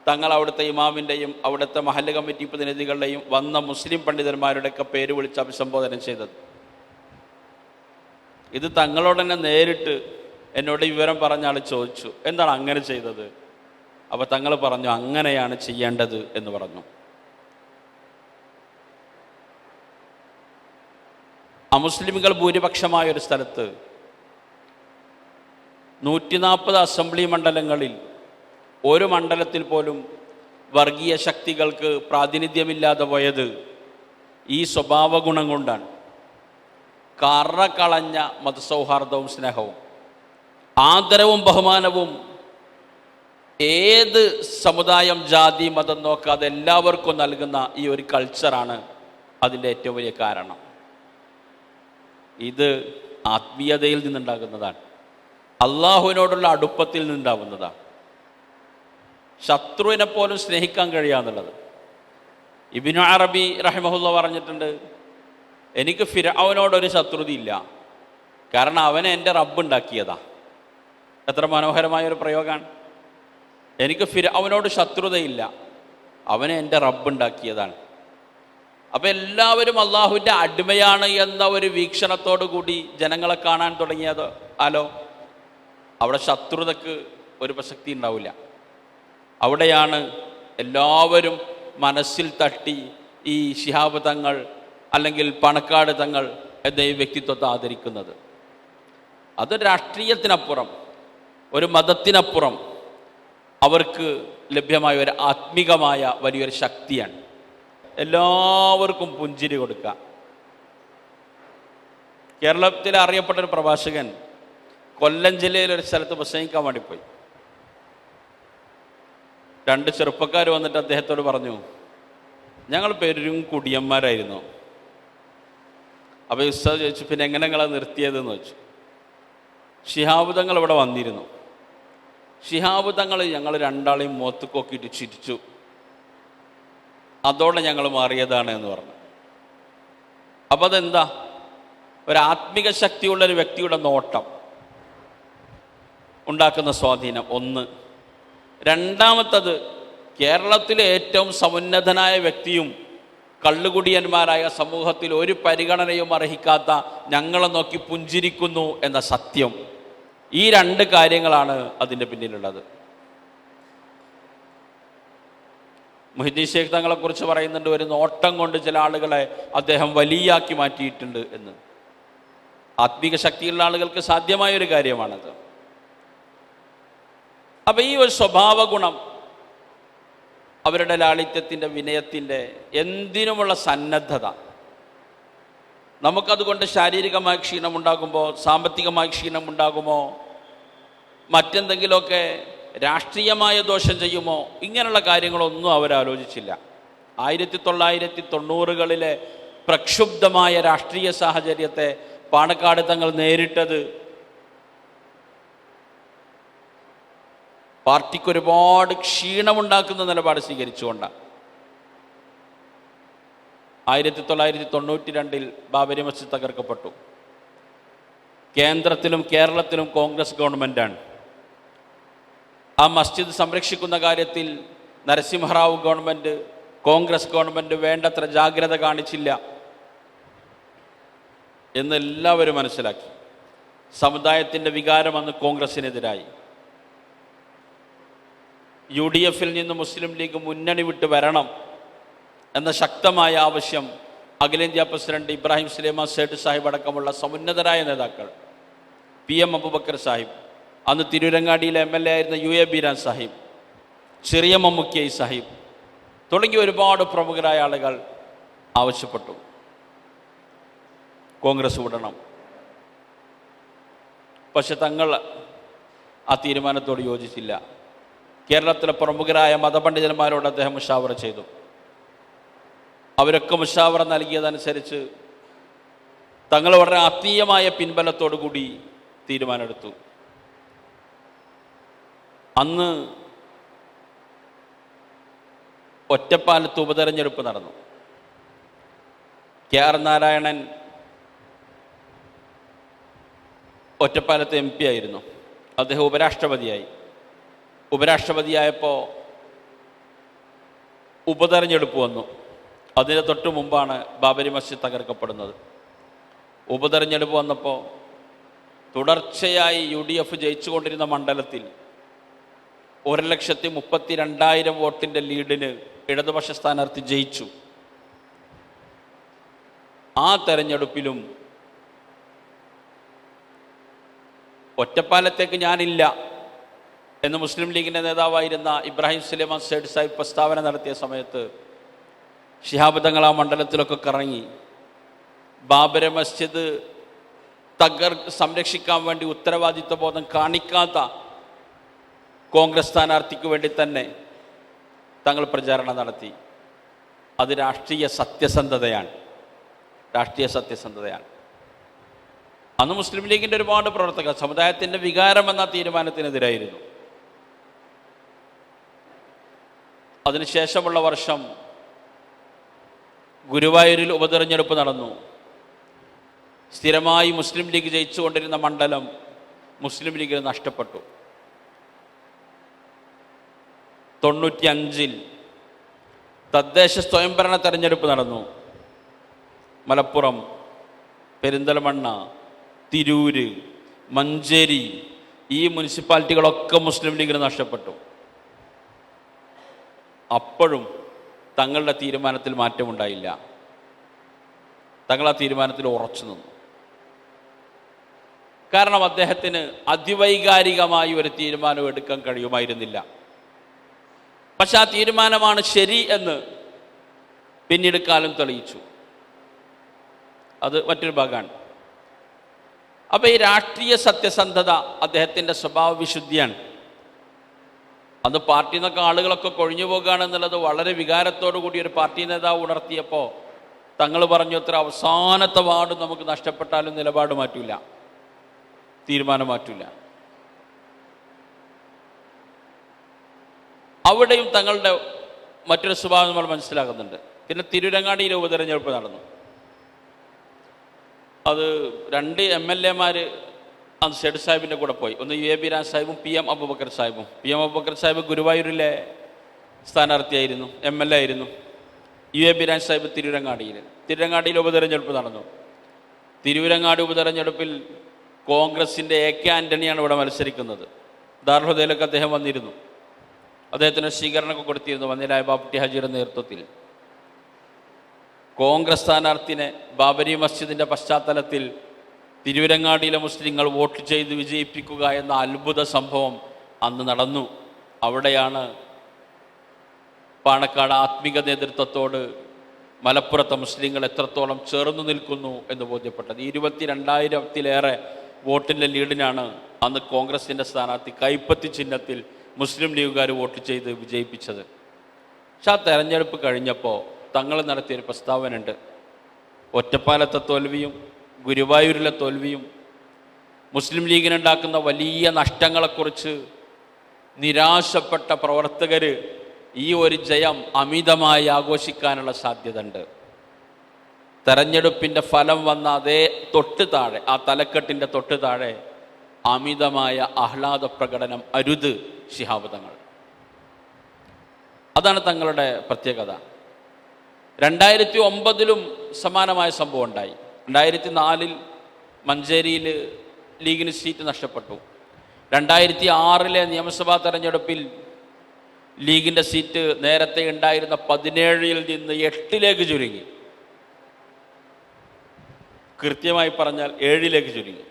Speaker 1: തങ്ങൾ അവിടുത്തെ ഇമാമിൻ്റെയും അവിടുത്തെ മഹല്ല് കമ്മിറ്റി പ്രതിനിധികളുടെയും വന്ന മുസ്ലിം പണ്ഡിതന്മാരുടെയൊക്കെ പേര് വിളിച്ച് അഭിസംബോധന ചെയ്തത്. ഇത് തങ്ങളോട് തന്നെ നേരിട്ട് എന്നോട് വിവരം പറഞ്ഞ ആൾ ചോദിച്ചു, എന്താണ് അങ്ങനെ ചെയ്തത്? അപ്പോൾ തങ്ങൾ പറഞ്ഞു, അങ്ങനെയാണ് ചെയ്യേണ്ടത് എന്ന് പറഞ്ഞു. അമുസ്ലിമുകൾ ഭൂരിപക്ഷമായ ഒരു സ്ഥലത്ത് 140 അസംബ്ലി മണ്ഡലങ്ങളിൽ ഒരു മണ്ഡലത്തിൽ പോലും വർഗീയ ശക്തികൾക്ക് പ്രാതിനിധ്യമില്ലാതെ പോയത് ഈ സ്വഭാവ ഗുണം കൊണ്ടാണ്. കറകളഞ്ഞ മതസൗഹാർദ്ദവും സ്നേഹവും ആദരവും ബഹുമാനവും ഏത് സമുദായം ജാതി മതം നോക്കാതെ എല്ലാവർക്കും നൽകുന്ന ഈ ഒരു കൾച്ചറാണ് അതിൻ്റെ ഏറ്റവും വലിയ കാരണം. ഇത് ആത്മീയതയിൽ നിന്നുണ്ടാകുന്നതാണ്, അള്ളാഹുവിനോടുള്ള അടുപ്പത്തിൽ നിന്നുണ്ടാവുന്നതാണ്. ശത്രുവിനെ പോലും സ്നേഹിക്കാൻ കഴിയാന്നുള്ളത് ഇബ്നു അറബി റഹിമഹുല്ല പറഞ്ഞിട്ടുണ്ട്, എനിക്ക് ഫിർഔനോടൊരു ശത്രുതയില്ല, കാരണം അവനെ എൻ്റെ റബ്ബുണ്ടാക്കിയതാ. എത്ര മനോഹരമായൊരു പ്രയോഗമാണ്. എനിക്ക് ഫിർഔനോട് ശത്രുതയില്ല, അവനെ എൻ്റെ റബ്ബുണ്ടാക്കിയതാണ്. അപ്പം എല്ലാവരും അള്ളാഹുവിൻ്റെ അടിമയാണ് എന്ന ഒരു വീക്ഷണത്തോടു കൂടി ജനങ്ങളെ കാണാൻ തുടങ്ങിയത് അവിടെ ശത്രുതക്ക് ഒരു പ്രസക്തി ഉണ്ടാവില്ല. അവിടെയാണ് എല്ലാവരും മനസ്സിൽ തട്ടി ഈ ശിഹാബ് തങ്ങൾ അല്ലെങ്കിൽ പാണക്കാട് തങ്ങൾ എന്ന ഈ വ്യക്തിത്വത്തെ ആദരിക്കുന്നത്. അത് രാഷ്ട്രീയത്തിനപ്പുറം, ഒരു മതത്തിനപ്പുറം അവർക്ക് ലഭ്യമായ ഒരു ആത്മികമായ വലിയൊരു ശക്തിയാണ്. എല്ലാവർക്കും പുഞ്ചിരി കൊടുക്കുക. കേരളത്തിലെ അറിയപ്പെട്ടൊരു പ്രഭാഷകൻ കൊല്ലം ജില്ലയിലൊരു സ്ഥലത്ത് പ്രസംഗിക്കാൻ വേണ്ടി പോയി. 2 ചെറുപ്പക്കാർ വന്നിട്ട് അദ്ദേഹത്തോട് പറഞ്ഞു, ഞങ്ങൾ പേരും കുടിയന്മാരായിരുന്നു. അപ്പോൾ ഉസ്താദ് ചോദിച്ചു, പിന്നെ എങ്ങനെ നിങ്ങളെ നിർത്തിയതെന്ന് വെച്ചു. ശിഹാബ് തങ്ങൾ ഇവിടെ വന്നിരുന്നു. ശിഹാബ് തങ്ങൾ ഞങ്ങൾ രണ്ടാളെയും മുഖത്ത് കൊക്കിയിട്ട് ചിരിച്ചു, അതോടെ ഞങ്ങൾ മാറിയതാണ് എന്ന് പറഞ്ഞു. അപ്പം അതെന്താ? ഒരാത്മിക ശക്തിയുള്ളൊരു വ്യക്തിയുടെ നോട്ടം ഉണ്ടാക്കുന്ന സ്വാധീനം ഒന്ന്. രണ്ടാമത്തത്, കേരളത്തിലെ ഏറ്റവും സമുന്നതനായ വ്യക്തിയും കള്ളുകുടിയന്മാരായ സമൂഹത്തിൽ ഒരു പരിഗണനയും അർഹിക്കാത്ത ഞങ്ങളെ നോക്കി പുഞ്ചിരിക്കുന്നു എന്ന സത്യം. ഈ രണ്ട് കാര്യങ്ങളാണ് അതിൻ്റെ പിന്നിലുള്ളത്. മുഹ്യിദ്ദീൻ ശൈഖ് തങ്ങളെക്കുറിച്ച് പറയുന്നുണ്ട്, ഒരു നോട്ടം കൊണ്ട് ചില ആളുകളെ അദ്ദേഹം വലിയാക്കി മാറ്റിയിട്ടുണ്ട് എന്ന്. ആത്മീക ശക്തിയുള്ള ആളുകൾക്ക് സാധ്യമായൊരു കാര്യമാണത്. അപ്പം ഈ ഒരു സ്വഭാവ ഗുണം, അവരുടെ ലാളിത്യത്തിൻ്റെ, വിനയത്തിൻ്റെ, എന്തിനുമുള്ള സന്നദ്ധത, നമുക്കതുകൊണ്ട് ശാരീരികമായ ക്ഷീണമുണ്ടാകുമ്പോൾ, സാമ്പത്തികമായ ക്ഷീണമുണ്ടാകുമോ, മറ്റെന്തെങ്കിലുമൊക്കെ രാഷ്ട്രീയമായ ദോഷം ചെയ്യുമോ, ഇങ്ങനെയുള്ള കാര്യങ്ങളൊന്നും അവരാലോചിച്ചില്ല. 1990കളിലെ പ്രക്ഷുബ്ധമായ രാഷ്ട്രീയ സാഹചര്യത്തെ പാണക്കാട് തങ്ങൾ നേരിട്ടത് പാർട്ടിക്ക് ഒരുപാട് ക്ഷീണമുണ്ടാക്കുന്ന നിലപാട് സ്വീകരിച്ചുകൊണ്ടാണ്. 1992 ബാബരി മസ്ജിദ് തകർക്കപ്പെട്ടു. കേന്ദ്രത്തിലും കേരളത്തിലും കോൺഗ്രസ് ഗവൺമെൻറ്റാണ്. ആ മസ്ജിദ് സംരക്ഷിക്കുന്ന കാര്യത്തിൽ നരസിംഹറാവു ഗവൺമെൻറ്, കോൺഗ്രസ് ഗവൺമെൻറ് വേണ്ടത്ര ജാഗ്രത കാണിച്ചില്ല എന്നെല്ലാവരും മനസ്സിലാക്കി. സമുദായത്തിൻ്റെ വികാരം അന്ന് കോൺഗ്രസിനെതിരായി. UDF-ൽ നിന്ന് മുസ്ലിം ലീഗ് മുന്നണി വിട്ട് വരണം എന്ന ശക്തമായ ആവശ്യം അഖിലേന്ത്യാ പ്രസിഡന്റ് ഇബ്രാഹിം സുലൈമാൻ സേഠ് സാഹിബ് അടക്കമുള്ള സമുന്നതരായ നേതാക്കൾ, PM അബൂബക്കർ സാഹിബ്, അന്ന് തിരൂരങ്ങാടിയിലെ MLA ആയിരുന്ന UA ബീരാൻ സാഹിബ്, ചെറിയ മമ്മൂക്കി സാഹിബ് തുടങ്ങിയ ഒരുപാട് പ്രമുഖരായ ആളുകൾ ആവശ്യപ്പെട്ടു, കോൺഗ്രസ് വിടണം. പക്ഷെ തങ്ങൾ ആ തീരുമാനത്തോട് യോജിച്ചില്ല. കേരളത്തിലെ പ്രമുഖരായ മതപണ്ഡിതന്മാരോട് അദ്ദേഹം മുഷാവറ ചെയ്തു. അവരൊക്കെ മുഷാവറ നൽകിയതനുസരിച്ച് തങ്ങൾ വളരെ ആത്മീയമായ പിൻബലത്തോടു കൂടി തീരുമാനമെടുത്തു. അന്ന് ഒറ്റപ്പാലത്ത് ഉപതെരഞ്ഞെടുപ്പ് നടന്നു. KR നാരായണൻ ഒറ്റപ്പാലത്ത് MP ആയിരുന്നു. അദ്ദേഹം ഉപരാഷ്ട്രപതിയായി. ഉപരാഷ്ട്രപതിയായപ്പോൾ ഉപതെരഞ്ഞെടുപ്പ് വന്നു. അതിന് തൊട്ട് മുമ്പാണ് ബാബരി മസ്ജിദ് തകർക്കപ്പെടുന്നത്. ഉപതെരഞ്ഞെടുപ്പ് വന്നപ്പോൾ തുടർച്ചയായി UDF ജയിച്ചുകൊണ്ടിരുന്ന മണ്ഡലത്തിൽ 1,32,000 വോട്ടിൻ്റെ ലീഡിന് ഇടതുപക്ഷ സ്ഥാനാർത്ഥി ജയിച്ചു. ആ തെരഞ്ഞെടുപ്പിലും ഒറ്റപ്പാലത്തേക്ക് ഞാനില്ല എന്ന് മുസ്ലിം ലീഗിൻ്റെ നേതാവായിരുന്ന ഇബ്രാഹിം സുലൈമാൻ സേഠ് സാഹിബ് പ്രസ്താവന നടത്തിയ സമയത്ത് ശിഹാബ് തങ്ങൾ ആ മണ്ഡലത്തിലൊക്കെ കറങ്ങി ബാബരി മസ്ജിദ് സംരക്ഷിക്കാൻ വേണ്ടി ഉത്തരവാദിത്വ ബോധം കാണിക്കാത്ത കോൺഗ്രസ് സ്ഥാനാർത്ഥിക്ക് വേണ്ടി തന്നെ തങ്ങൾ പ്രചാരണം നടത്തി. അത് രാഷ്ട്രീയ സത്യസന്ധതയാണ്. അന്ന് മുസ്ലിം ലീഗിൻ്റെ ഒരുപാട് പ്രവർത്തകർ സമുദായത്തിൻ്റെ വികാരം എന്ന തീരുമാനത്തിനെതിരായിരുന്നു. അതിനുശേഷമുള്ള വർഷം ഗുരുവായൂരിൽ ഉപതെരഞ്ഞെടുപ്പ് നടന്നു. സ്ഥിരമായി മുസ്ലിം ലീഗ് ജയിച്ചുകൊണ്ടിരുന്ന മണ്ഡലം മുസ്ലിം ലീഗിന് നഷ്ടപ്പെട്ടു. 95 തദ്ദേശ സ്വയംഭരണ തെരഞ്ഞെടുപ്പ് നടന്നു. മലപ്പുറം, പെരിന്തൽമണ്ണ, തിരൂര്, മഞ്ചേരി, ഈ മുനിസിപ്പാലിറ്റികളൊക്കെ മുസ്ലിം ലീഗിന് നഷ്ടപ്പെട്ടു. അപ്പോഴും തങ്ങളുടെ തീരുമാനത്തിൽ മാറ്റമുണ്ടായില്ല. തങ്ങൾ ആ തീരുമാനത്തിൽ ഉറച്ചു നിന്നു. കാരണം അദ്ദേഹത്തിന് അതിവൈകാരികമായി ഒരു തീരുമാനം എടുക്കാൻ കഴിയുമായിരുന്നില്ല. പക്ഷെ ആ തീരുമാനമാണ് ശരി എന്ന് പിന്നീട് കാലം തെളിയിച്ചു. അത് മറ്റൊരു ഭാഗമാണ്. അപ്പോൾ ഈ രാഷ്ട്രീയ സത്യസന്ധത അദ്ദേഹത്തിൻ്റെ സ്വഭാവ വിശുദ്ധിയാണ്. അന്ന് പാർട്ടിയിൽ നിന്നൊക്കെ ആളുകളൊക്കെ കൊഴിഞ്ഞു പോകുകയാണെന്നുള്ളത് വളരെ വികാരത്തോടു കൂടി ഒരു പാർട്ടി നേതാവ് ഉണർത്തിയപ്പോൾ തങ്ങൾ പറഞ്ഞു, അത്ര അവസാനത്തെ വാർഡ് നമുക്ക് നഷ്ടപ്പെട്ടാലും നിലപാട് മാറ്റില്ല, തീരുമാനം മാറ്റില്ല. അവിടെയും തങ്ങളുടെ മറ്റൊരു സ്വഭാവം നമ്മൾ മനസ്സിലാക്കുന്നുണ്ട്. പിന്നെ തിരൂരങ്ങാടിയിലെ ഉപതെരഞ്ഞെടുപ്പ് നടന്നു. അത് 2 MLA-മാർ അന്ന് സേഠ് സാഹിബിൻ്റെ കൂടെ പോയി. ഒന്ന് UA Beeran സാഹിബും PM Abubakar സാഹിബും. PM Abubakar Sahib ഗുരുവായൂരിലെ സ്ഥാനാർത്ഥിയായിരുന്നു, MLA ആയിരുന്നു. UA ബിരാൻ സാഹിബ് തിരൂരങ്ങാടിയിൽ ഉപതെരഞ്ഞെടുപ്പ് നടന്നു. തിരൂരങ്ങാടി ഉപതെരഞ്ഞെടുപ്പിൽ കോൺഗ്രസിൻ്റെ AK ആൻ്റണിയാണ് ഇവിടെ മത്സരിക്കുന്നത്. ദാറുൽഹുദയിലൊക്കെ അദ്ദേഹം വന്നിരുന്നു. അദ്ദേഹത്തിന് സ്വീകരണമൊക്കെ കൊടുത്തിരുന്നു വന്നിലായ ബാപ്പുട്ടി ഹാജിയുടെ നേതൃത്വത്തിൽ. കോൺഗ്രസ് സ്ഥാനാർത്ഥിനെ ബാബരി മസ്ജിദിൻ്റെ പശ്ചാത്തലത്തിൽ തിരൂരങ്ങാടിയിലെ മുസ്ലിങ്ങൾ വോട്ട് ചെയ്ത് വിജയിപ്പിക്കുക എന്ന അത്ഭുത സംഭവം അന്ന് നടന്നു. അവിടെയാണ് പാണക്കാട് ആത്മിക നേതൃത്വത്തോട് മലപ്പുറത്തെ മുസ്ലിങ്ങൾ എത്രത്തോളം ചേർന്നു നിൽക്കുന്നു എന്ന് ബോധ്യപ്പെട്ടത്. 22,000-ലേറെ വോട്ടിൻ്റെ ലീഡിനാണ് അന്ന് കോൺഗ്രസിൻ്റെ സ്ഥാനാർത്ഥി കൈപ്പത്തി ചിഹ്നത്തിൽ മുസ്ലിം ലീഗുകാർ വോട്ട് ചെയ്ത് വിജയിപ്പിച്ചത്. പക്ഷെ ആ തെരഞ്ഞെടുപ്പ് കഴിഞ്ഞപ്പോൾ തങ്ങൾ നടത്തിയൊരു പ്രസ്താവനയുണ്ട്. ഒറ്റപ്പാലത്തെ തോൽവിയും ഗുരുവായൂരിലെ തോൽവിയും മുസ്ലിം ലീഗിനുണ്ടാക്കുന്ന വലിയ നഷ്ടങ്ങളെക്കുറിച്ച് നിരാശപ്പെട്ട പ്രവർത്തകർ ഈ ഒരു ജയം അമിതമായി ആഘോഷിക്കാനുള്ള സാധ്യതയുണ്ട്. തെരഞ്ഞെടുപ്പിൻ്റെ ഫലം വന്ന അതേ തൊട്ട് താഴെ, ആ തലക്കെട്ടിൻ്റെ തൊട്ട് താഴെ അമിതമായ ആഹ്ലാദ പ്രകടനം അരുത് ശിഹാബ് തങ്ങൾ. അതാണ് തങ്ങളുടെ പ്രത്യേകത. 2009 സമാനമായ സംഭവം ഉണ്ടായി. 2004 മഞ്ചേരിയിൽ ലീഗിന് സീറ്റ് നഷ്ടപ്പെട്ടു. 2006 നിയമസഭാ തെരഞ്ഞെടുപ്പിൽ ലീഗിൻ്റെ സീറ്റ് നേരത്തെ ഉണ്ടായിരുന്ന 17 നിന്ന് 8 ചുരുങ്ങി. കൃത്യമായി പറഞ്ഞാൽ 7 ചുരുങ്ങി.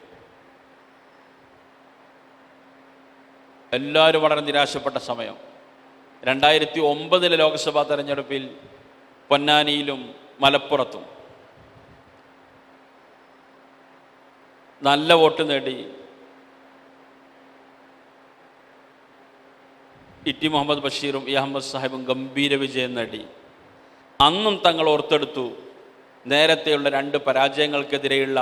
Speaker 1: എല്ലാവരും വളരെ നിരാശപ്പെട്ട സമയം. 2009 ലോക്സഭാ തെരഞ്ഞെടുപ്പിൽ പൊന്നാനിയിലും മലപ്പുറത്തും നല്ല വോട്ട് നേടി ഇ.ടി. മുഹമ്മദ് ബഷീറും ഇ. അഹമ്മദ് സാഹിബും ഗംഭീര വിജയം നേടി. അന്നും തങ്ങൾ ഓർത്തെടുത്തു നേരത്തെയുള്ള 2 പരാജയങ്ങൾക്കെതിരെയുള്ള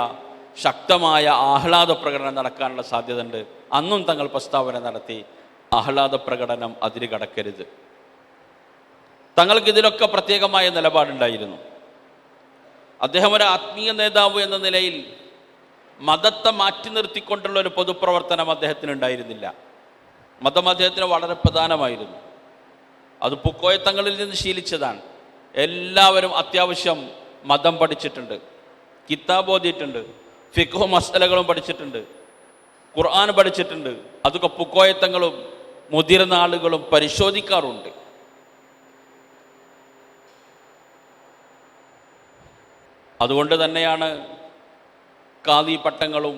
Speaker 1: ശക്തമായ ആഹ്ലാദ പ്രകടനം നടക്കാനുള്ള സാധ്യതയുണ്ട്. അന്നും തങ്ങൾ പ്രസ്താവന നടത്തി, ആഹ്ലാദ പ്രകടനം അതിര് കടക്കരുത്. തങ്ങൾക്കിതിലൊക്കെ പ്രത്യേകമായ നിലപാടുണ്ടായിരുന്നു. അദ്ദേഹം ഒരു ആത്മീയ നേതാവ് എന്ന നിലയിൽ മതത്തെ മാറ്റി നിർത്തിക്കൊണ്ടുള്ള ഒരു പൊതുപ്രവർത്തനം അദ്ദേഹത്തിനുണ്ടായിരുന്നില്ല. മതം അദ്ദേഹത്തിന് വളരെ പ്രധാനമായിരുന്നു. അത് പൂക്കോയത്തങ്ങളിൽ നിന്ന് ശീലിച്ചതാണ്. എല്ലാവരും അത്യാവശ്യം മതം പഠിച്ചിട്ടുണ്ട്, കിതാബ് ഓതിയിട്ടുണ്ട്, ഫിഖ്ഹ് മസ്അലകളും പഠിച്ചിട്ടുണ്ട്, ഖുർആൻ പഠിച്ചിട്ടുണ്ട്. അതൊക്കെ പൂക്കോയത്തങ്ങളും മുതിർന്ന ആളുകളും പരിശോധിക്കാറുണ്ട്. അതുകൊണ്ട് തന്നെയാണ് ഖാദി പട്ടങ്ങളും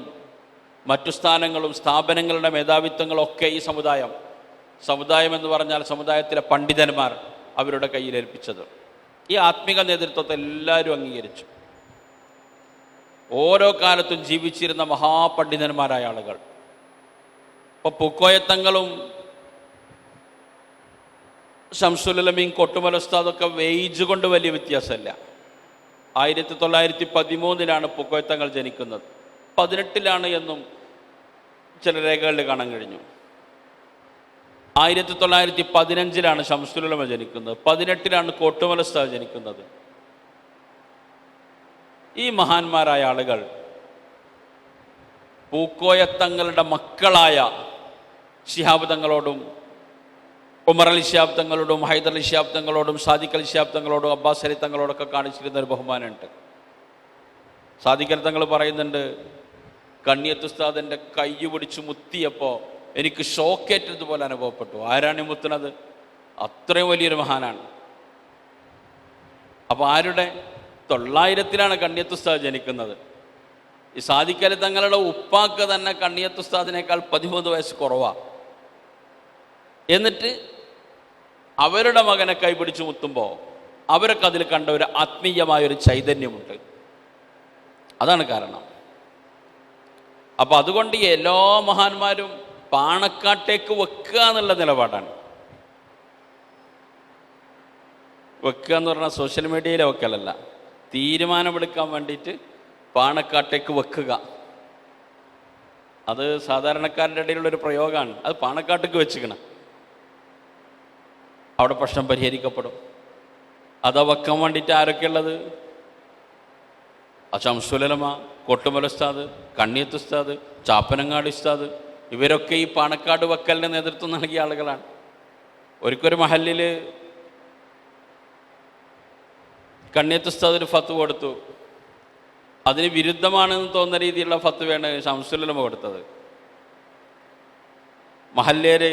Speaker 1: മറ്റു സ്ഥാനങ്ങളും സ്ഥാപനങ്ങളുടെ മേധാവിത്വങ്ങളൊക്കെ ഈ സമുദായം എന്ന് പറഞ്ഞാൽ സമുദായത്തിലെ പണ്ഡിതന്മാർ അവരുടെ കയ്യിലേൽപ്പിച്ചത്. ഈ ആത്മിക നേതൃത്വത്തെ എല്ലാവരും അംഗീകരിച്ചു. ഓരോ കാലത്തും ജീവിച്ചിരുന്ന മഹാപണ്ഡിതന്മാരായ ആളുകൾ. ഇപ്പോൾ പൂക്കോയത്തങ്ങളും ശംസുലുലമീൻ കൊട്ടുമല ഉസ്താദൊക്കെ വേജ് കൊണ്ട് വലിയ വ്യത്യാസമല്ല. 1913 പൂക്കോയത്തങ്ങൾ ജനിക്കുന്നത്. 18 എന്നും ചില രേഖകളിൽ കാണാൻ കഴിഞ്ഞു. 1915 ശംസുലുലമ ജനിക്കുന്നത്. 18 കോട്ടുമല ഉസ്താദ് ജനിക്കുന്നത്. ഈ മഹാന്മാരായ ആളുകൾ പൂക്കോയത്തങ്ങളുടെ മക്കളായ ശിഹാബ് തങ്ങളോടും ഉമർ അലി ശിഹാബ് തങ്ങളോടും ഹൈദർ അലി ശിഹാബ് തങ്ങളോടും സാദിഖ് അലി ശിഹാബ് തങ്ങളോടും അബ്ബാസ് അലി തങ്ങളോടൊക്കെ കാണിച്ചിരുന്ന ഒരു ബഹുമാനമുണ്ട്. സാദിഖ് അലി തങ്ങൾ പറയുന്നുണ്ട്, കണ്ണിയത്ത് ഉസ്താദിൻ്റെ കൈ പിടിച്ച് മുത്തിയപ്പോൾ എനിക്ക് ഷോക്കേറ്റതുപോലെ അനുഭവപ്പെട്ടു. ആരാണ് മുത്തുന്നത്? അത്രയും വലിയൊരു മഹാനാണ്. അപ്പോൾ ആരുടെ 900 കണ്ണിയത്ത് ഉസ്താദ് ജനിക്കുന്നത്. ഈ സാദിഖ് അലി തങ്ങളുടെ ഉപ്പാക്ക് തന്നെ കണ്ണിയത്ത് ഉസ്താദിനേക്കാൾ 13 വയസ്സ് കുറവാണ്. എന്നിട്ട് അവരുടെ മകനെ കൈപിടിച്ച് മുത്തുമ്പോൾ അവരൊക്കെ അതിൽ കണ്ട ഒരു ആത്മീയമായൊരു ചൈതന്യമുണ്ട്. അതാണ് കാരണം. അപ്പം അതുകൊണ്ട് ഈ എല്ലാ മഹാന്മാരും പാണക്കാട്ടേക്ക് വെക്കുക എന്നുള്ള നിലപാടാണ്. വെക്കുക എന്ന് പറഞ്ഞാൽ സോഷ്യൽ മീഡിയയിലെ വെക്കലല്ല, തീരുമാനമെടുക്കാൻ വേണ്ടിയിട്ട് പാണക്കാട്ടേക്ക് വെക്കുക. അത് സാധാരണക്കാരുടെ ഇടയിലുള്ളൊരു പ്രയോഗമാണ്. അത് പാണക്കാട്ടേക്ക് വെച്ചിക്കണം, അവിടെ പ്രശ്നം പരിഹരിക്കപ്പെടും. അതാ വെക്കാൻ വേണ്ടിയിട്ട് ആരൊക്കെയുള്ളത്? ശംസുലുലമ, കൊട്ടുമല ഉസ്താദ്, കണ്ണിയത്ത് ഉസ്താദ്, ചാപ്പനങ്ങാടി ഉസ്താദ്, ഇവരൊക്കെ ഈ പാണക്കാട് വക്കലിന് നേതൃത്വം നൽകിയ ആളുകളാണ്. ഒരിക്കൊരു മഹല്ലിൽ കണ്ണിയത്ത് ഉസ്താദ് ഒരു ഫത്വ കൊടുത്തു. അതിന് വിരുദ്ധമാണെന്ന് തോന്നുന്ന രീതിയിലുള്ള ഫത്വയാണ് ശംസുലുലമ കൊടുത്തത്. മഹല്ലേര്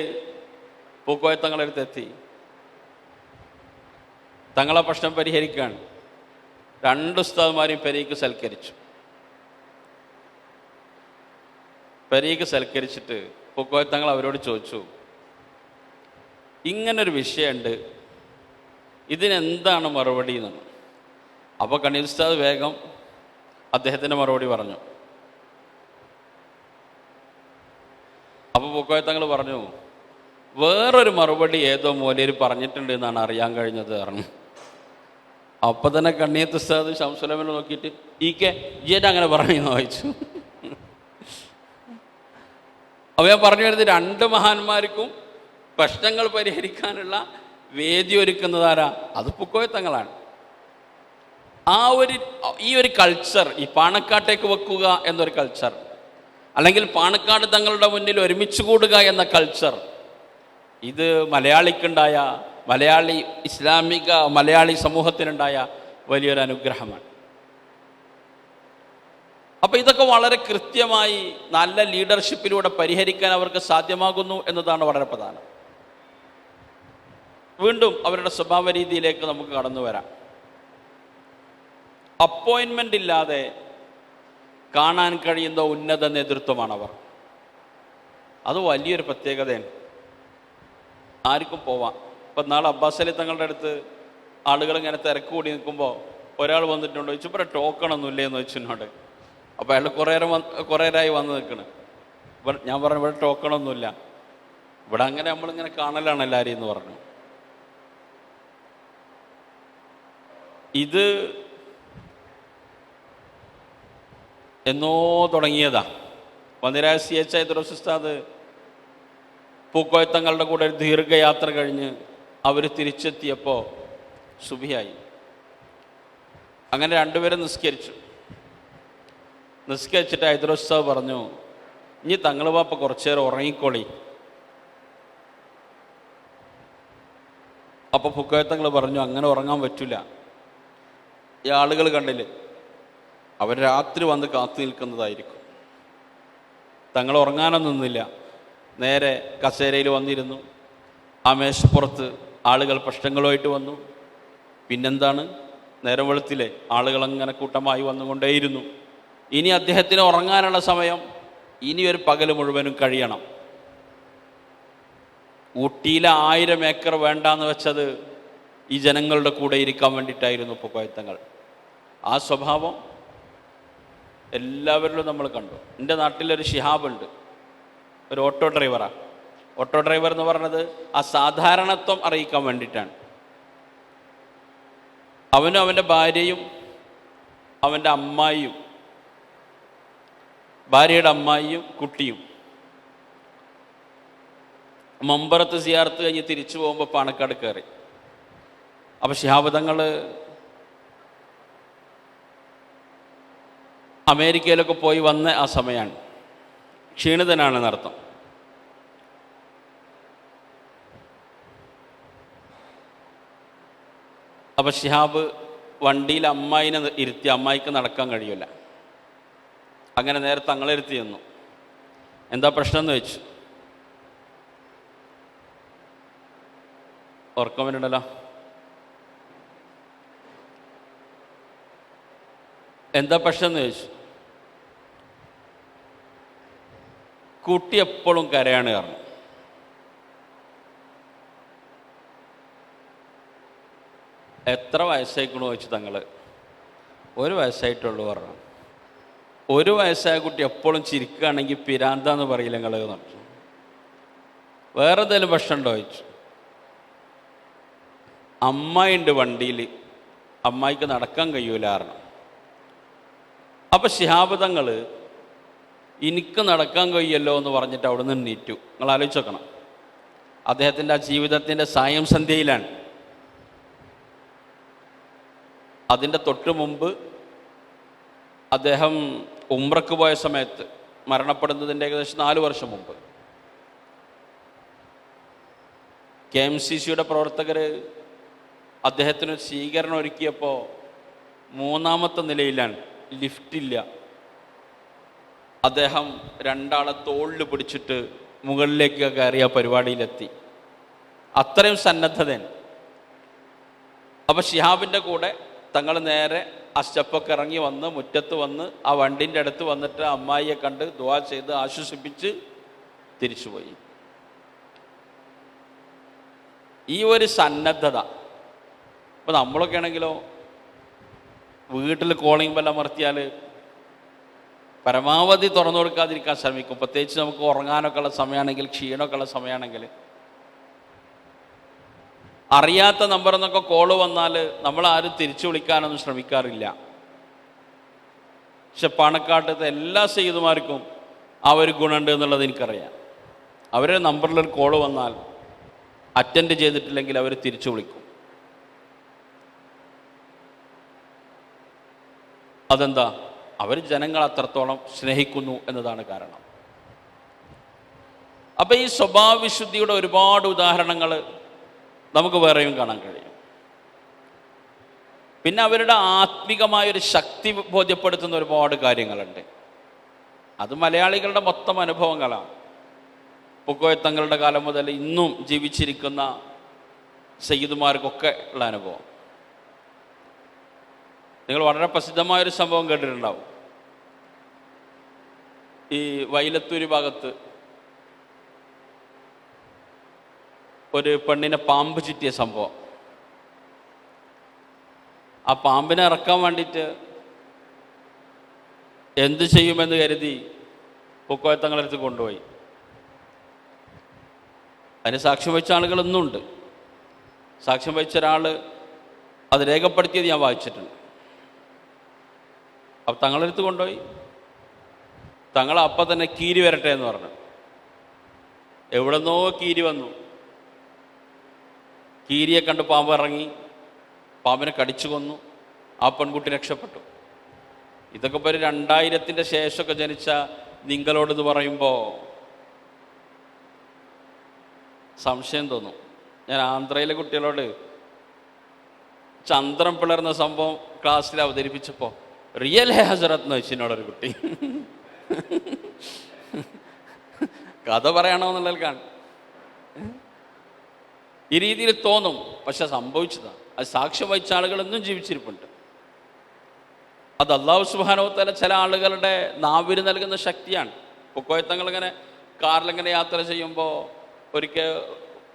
Speaker 1: പൂക്കോയ തങ്ങളടുത്തെത്തി. തങ്ങളെ പ്രശ്നം പരിഹരിക്കാൻ 2 ഉസ്താദ്മാരെയും പെരീക്ക് സൽക്കരിച്ചു. പെരീക്ക് സൽക്കരിച്ചിട്ട് പൂക്കോയ തങ്ങൾ അവരോട് ചോദിച്ചു, ഇങ്ങനൊരു വിഷയമുണ്ട്, ഇതിനെന്താണ് മറുപടി എന്നാണ്. അപ്പോൾ കണ്ണീർ ഉസ്താദ് വേഗം അദ്ദേഹത്തിൻ്റെ മറുപടി പറഞ്ഞു. അപ്പോൾ പൂക്കോയ തങ്ങൾ പറഞ്ഞു, വേറൊരു മറുപടി ഏതോ മൂലയിൽ പറഞ്ഞിട്ടുണ്ട് എന്നാണ് അറിയാൻ കഴിഞ്ഞത് പറഞ്ഞു. അപ്പം തന്നെ കണ്ണിയത്ത് ഉസ്താദ് ശംസുലമനെ നോക്കിയിട്ട് ഈജേറ്റ് അങ്ങനെ പറഞ്ഞെന്ന് വായിച്ചു. അപ്പോൾ ഞാൻ പറഞ്ഞു വരുന്നത് 2 മഹാന്മാർക്കും പ്രശ്നങ്ങൾ പരിഹരിക്കാനുള്ള വേദി ഒരുക്കുന്നതാരാ? അത് പൂക്കോയ തങ്ങളാണ്. ഈ ഒരു കൾച്ചർ, ഈ പാണക്കാട്ടേക്ക് വെക്കുക എന്നൊരു കൾച്ചർ, അല്ലെങ്കിൽ പാണക്കാട് തങ്ങളുടെ മുന്നിൽ ഒരുമിച്ച് കൂടുക എന്ന കൾച്ചർ, ഇത് മലയാളിക്കുണ്ടായ, ഇസ്ലാമിക മലയാളി സമൂഹത്തിനുണ്ടായ വലിയൊരു അനുഗ്രഹമാണ്. അപ്പോൾ ഇതൊക്കെ വളരെ കൃത്യമായി നല്ല ലീഡർഷിപ്പിലൂടെ പരിഹരിക്കാൻ അവർക്ക് സാധ്യമാകുന്നു എന്നതാണ് വളരെ പ്രധാനം. വീണ്ടും അവരുടെ സ്വഭാവ രീതിയിലേക്ക് നമുക്ക് കടന്നു വരാം. അപ്പോയിൻമെൻ്റ് ഇല്ലാതെ കാണാൻ കഴിയുന്ന ഉന്നത നേതൃത്വമാണവർ. അത് വലിയൊരു പ്രത്യേകതയാണ്. ആർക്കും പോവാം. ഇപ്പം നാളെ അബ്ബാസ് അലി തങ്ങളുടെ അടുത്ത് ആളുകൾ ഇങ്ങനെ തിരക്ക് കൂടി നിൽക്കുമ്പോൾ ഒരാൾ വന്നിട്ടുണ്ട്, ചോദിച്ചു ഇവിടെ ടോക്കണൊന്നുമില്ലേ എന്ന് ചോദിച്ചു എന്നോട്. അപ്പോൾ അയാൾ കുറേരായി വന്ന് നിൽക്കണം. ഞാൻ പറഞ്ഞു ഇവിടെ ടോക്കണൊന്നുമില്ല, ഇവിടെ അങ്ങനെ നമ്മളിങ്ങനെ കാണലാണ് എല്ലാവരെയും എന്ന് പറഞ്ഞു. ഇത് എന്നോ തുടങ്ങിയതാ. വന്നിരായ CH ഐദ്രോസ് ഉസ്താദ് പൂക്കോയത്തങ്ങളുടെ കൂടെ ഒരു ദീർഘയാത്ര കഴിഞ്ഞ് അവർ തിരിച്ചെത്തിയപ്പോൾ സുബിയായി. അങ്ങനെ 2 പേരും നിസ്കരിച്ചിട്ട് ഐദ്രോസ് ഉസ്താദ് പറഞ്ഞു, ഇനി തങ്ങൾ പാപ്പ കുറച്ചു നേരം ഉറങ്ങിക്കോളി. അപ്പോൾ പൂക്കോയത്തങ്ങൾ പറഞ്ഞു, അങ്ങനെ ഉറങ്ങാൻ പറ്റില്ല. ഈ ആളുകൾ കണ്ടില്ലേ, അവർ രാത്രി വന്ന് കാത്തു നിൽക്കുന്നതായിരിക്കും. തങ്ങൾ ഉറങ്ങാനൊന്നും നിന്നില്ല, നേരെ കസേരയിൽ വന്നിരുന്നു. ആ മേശപ്പുറത്ത് ആളുകൾ പ്രശ്നങ്ങളുമായിട്ട് വന്നു. പിന്നെന്താണ്, നേരം വെളുത്തില്ലേ, ആളുകളങ്ങനെ കൂട്ടമായി വന്നുകൊണ്ടേയിരുന്നു. ഇനി അദ്ദേഹത്തിന് ഉറങ്ങാനുള്ള സമയം, ഇനി ഒരു പകൽ മുഴുവനും കഴിയണം. ഊട്ടിയിലെ 1000 ഏക്കർ വേണ്ടാന്ന് വെച്ചത് ഈ ജനങ്ങളുടെ കൂടെ ഇരിക്കാൻ വേണ്ടിയിട്ടായിരുന്നു പൂക്കോയത്തങ്ങൾ. ആ സ്വഭാവം എല്ലാവരിലും നമ്മൾ കണ്ടു. എൻ്റെ നാട്ടിലൊരു ഷിഹാബുണ്ട്, ഒരു ഓട്ടോ ഡ്രൈവറാണ്. ഓട്ടോ ഡ്രൈവർ എന്ന് പറഞ്ഞത് ആ സാധാരണത്വം അറിയിക്കാൻ വേണ്ടിയിട്ടാണ്. അവനും അവൻ്റെ ഭാര്യയും അവൻ്റെ അമ്മായിയും, ഭാര്യയുടെ അമ്മായിയും കുട്ടിയും മമ്പറത്ത് സിയാർത്ത് കഴിഞ്ഞ് തിരിച്ചു പോകുമ്പോൾ പാണക്കാട് കയറി. അപ്പോൾ ശിഹാബ് തങ്ങൾ അമേരിക്കയിലൊക്കെ പോയി വന്ന ആ സമയമാണ്, ക്ഷീണിതനാണ് നടത്തം. അപ്പോൾ ശിഹാബ് വണ്ടിയിൽ അമ്മായിനെ ഇരുത്തി, അമ്മായിക്ക് നടക്കാൻ കഴിയില്ല. അങ്ങനെ നേരെ തങ്ങളിരുത്തി ചെന്നു. എന്താ പ്രശ്നം എന്ന് വെച്ചു. ഉറക്കം വരുന്നുണ്ടല്ലോ. എന്താ പ്രശ്നം എന്ന് ചോദിച്ചു. കുട്ടി എപ്പോഴും കരയാണ് കാരണം. എത്ര വയസ്സായിക്കണോ ചോദിച്ചു തങ്ങൾ. 1 വയസ്സായിട്ടുള്ളൂ പറഞ്ഞു. 1 വയസ്സായ കുട്ടി എപ്പോഴും ചിരിക്കുകയാണെങ്കിൽ പിരാന്താന്ന് പറയില്ല നിങ്ങൾ എന്ന് പറഞ്ഞു. വേറെ എന്തെങ്കിലും പ്രശ്നം ഉണ്ടോ ചോദിച്ചു. അമ്മായിണ്ട് വണ്ടിയിൽ, അമ്മായിക്ക് നടക്കാൻ കഴിയൂല പറഞ്ഞു. അപ്പം ശിഹാബ് തങ്ങൾ എനിക്ക് നടക്കാൻ കഴിയല്ലോ എന്ന് പറഞ്ഞിട്ട് അവിടെ നിന്ന് എണീറ്റു. നിങ്ങൾ ആലോചിച്ച് നോക്കണം, അദ്ദേഹത്തിൻ്റെ ആ ജീവിതത്തിൻ്റെ സായം സന്ധ്യയിലാണ്. അതിൻ്റെ തൊട്ട് മുമ്പ് അദ്ദേഹം ഉംറക്ക് പോയ സമയത്ത്, മരണപ്പെടുന്നതിൻ്റെ ഏകദേശം 4 വർഷം മുമ്പ്, KMCC യുടെ പ്രവർത്തകർ അദ്ദേഹത്തിന് സ്വീകരണം ഒരുക്കിയപ്പോൾ മൂന്നാമത്തെ നിലയിലാണ്, ലിഫ്റ്റില്ല. അദ്ദേഹം രണ്ടാളെ തോളിൽ പിടിച്ചിട്ട് മുകളിലേക്ക് കയറിയ പരിപാടിയിലെത്തി. അത്രയും സന്നദ്ധതയാണ്. അപ്പോൾ ശിഹാബിൻ്റെ കൂടെ തങ്ങൾ നേരെ ആ സ്റ്റെപ്പൊക്കെ ഇറങ്ങി വന്ന് മുറ്റത്ത് വന്ന് ആ വണ്ടിൻ്റെ അടുത്ത് വന്നിട്ട് അമ്മായിയെ കണ്ട് ദുആ ചെയ്ത് ആശ്വസിപ്പിച്ച് തിരിച്ചുപോയി. ഈ ഒരു സന്നദ്ധത. അപ്പോൾ നമ്മളൊക്കെ ആണെങ്കിലോ വീട്ടിൽ കോളിംഗ് ബെൽ അമർത്തിയാൽ പരമാവധി തുറന്നു കൊടുക്കാതിരിക്കാൻ ശ്രമിക്കും. പ്രത്യേകിച്ച് നമുക്ക് ഉറങ്ങാനൊക്കെ ഉള്ള സമയമാണെങ്കിൽ, ക്ഷീണമൊക്കെ ഉള്ള സമയമാണെങ്കിൽ. അറിയാത്ത നമ്പറിൽ നിന്നൊക്കെ കോള് വന്നാൽ നമ്മളാരും തിരിച്ചു വിളിക്കാനൊന്നും ശ്രമിക്കാറില്ല. പക്ഷെ പാണക്കാട്ടത്തെ എല്ലാ സയ്യിദുമാർക്കും ആ ഒരു ഗുണമുണ്ട് എന്നുള്ളത് എനിക്കറിയാം. അവരുടെ നമ്പറിലൊരു കോള് വന്നാൽ അറ്റൻഡ് ചെയ്തിട്ടില്ലെങ്കിൽ അവർ തിരിച്ചു വിളിക്കും. അതെന്താ? അവർ ജനങ്ങൾ അത്രത്തോളം സ്നേഹിക്കുന്നു എന്നതാണ് കാരണം. അപ്പം ഈ സ്വഭാവവിശുദ്ധിയുടെ ഒരുപാട് ഉദാഹരണങ്ങൾ നമുക്ക് വേറെയും കാണാൻ കഴിയും. പിന്നെ അവരുടെ ആത്മികമായൊരു ശക്തി ബോധ്യപ്പെടുത്തുന്ന ഒരുപാട് കാര്യങ്ങളുണ്ട്. അത് മലയാളികളുടെ മൊത്തം അനുഭവങ്ങളാണ്. പൂക്കോയത്തങ്ങളുടെ കാലം മുതൽ ഇന്നും ജീവിച്ചിരിക്കുന്ന സയ്യിദുമാർക്കൊക്കെ ഉള്ള അനുഭവം. നിങ്ങൾ വളരെ പ്രസിദ്ധമായൊരു സംഭവം കേട്ടിട്ടുണ്ടാവും. ഈ വൈലത്തൂര് ഭാഗത്ത് ഒരു പെണ്ണിനെ പാമ്പ് ചുറ്റിയ സംഭവം. ആ പാമ്പിനെ ഇറക്കാൻ വേണ്ടിയിട്ട് എന്ത് ചെയ്യുമെന്ന് കരുതി പൂക്കോയത്തങ്ങളടുത്ത് കൊണ്ടുപോയി. അതിന് സാക്ഷ്യം വഹിച്ച ആളുകളൊന്നും ഉണ്ട്. സാക്ഷ്യം വഹിച്ച ഒരാൾ അത് രേഖപ്പെടുത്തിയത് ഞാൻ വായിച്ചിട്ടുണ്ട്. അപ്പം തങ്ങളടുത്ത് കൊണ്ടുപോയി. തങ്ങൾ അപ്പം തന്നെ കീരി വരട്ടെ എന്ന് പറഞ്ഞു. എവിടെന്നോ കീരി വന്നു. കീരിയെ കണ്ട് പാമ്പ് ഇറങ്ങി, പാമ്പിനെ കടിച്ചു കൊന്നു. ആ പെൺകുട്ടി രക്ഷപ്പെട്ടു. ഇതൊക്കെ ഇപ്പോൾ ഒരു 2000-ന്റെ ശേഷമൊക്കെ ജനിച്ച നിങ്ങളോടിത് പറയുമ്പോൾ സംശയം തോന്നും. ഞാൻ ആന്ധ്രയിലെ കുട്ടികളോട് ചന്ദ്രൻ പിളർന്ന സംഭവം ക്ലാസ്സിൽ അവതരിപ്പിച്ചപ്പോൾ റിയൽ ഹേ ഹസരത്ത് എന്ന് വെച്ചു എന്നോടൊരു കുട്ടി. കഥ പറയണമെന്നുള്ളതിൽക്കാണ്. ഈ രീതിയിൽ തോന്നും, പക്ഷെ സംഭവിച്ചതാണ്. അത് സാക്ഷ്യം വഹിച്ച ആളുകളൊന്നും ജീവിച്ചിരിപ്പുണ്ട്. അത് അല്ലാഹു സുബ്ഹാനഹു വ തആല ചില ആളുകളുടെ നാവിന് നൽകുന്ന ശക്തിയാണ്. പൊക്കോയത്തങ്ങളിങ്ങനെ കാറിലിങ്ങനെ യാത്ര ചെയ്യുമ്പോൾ ഒരിക്കൽ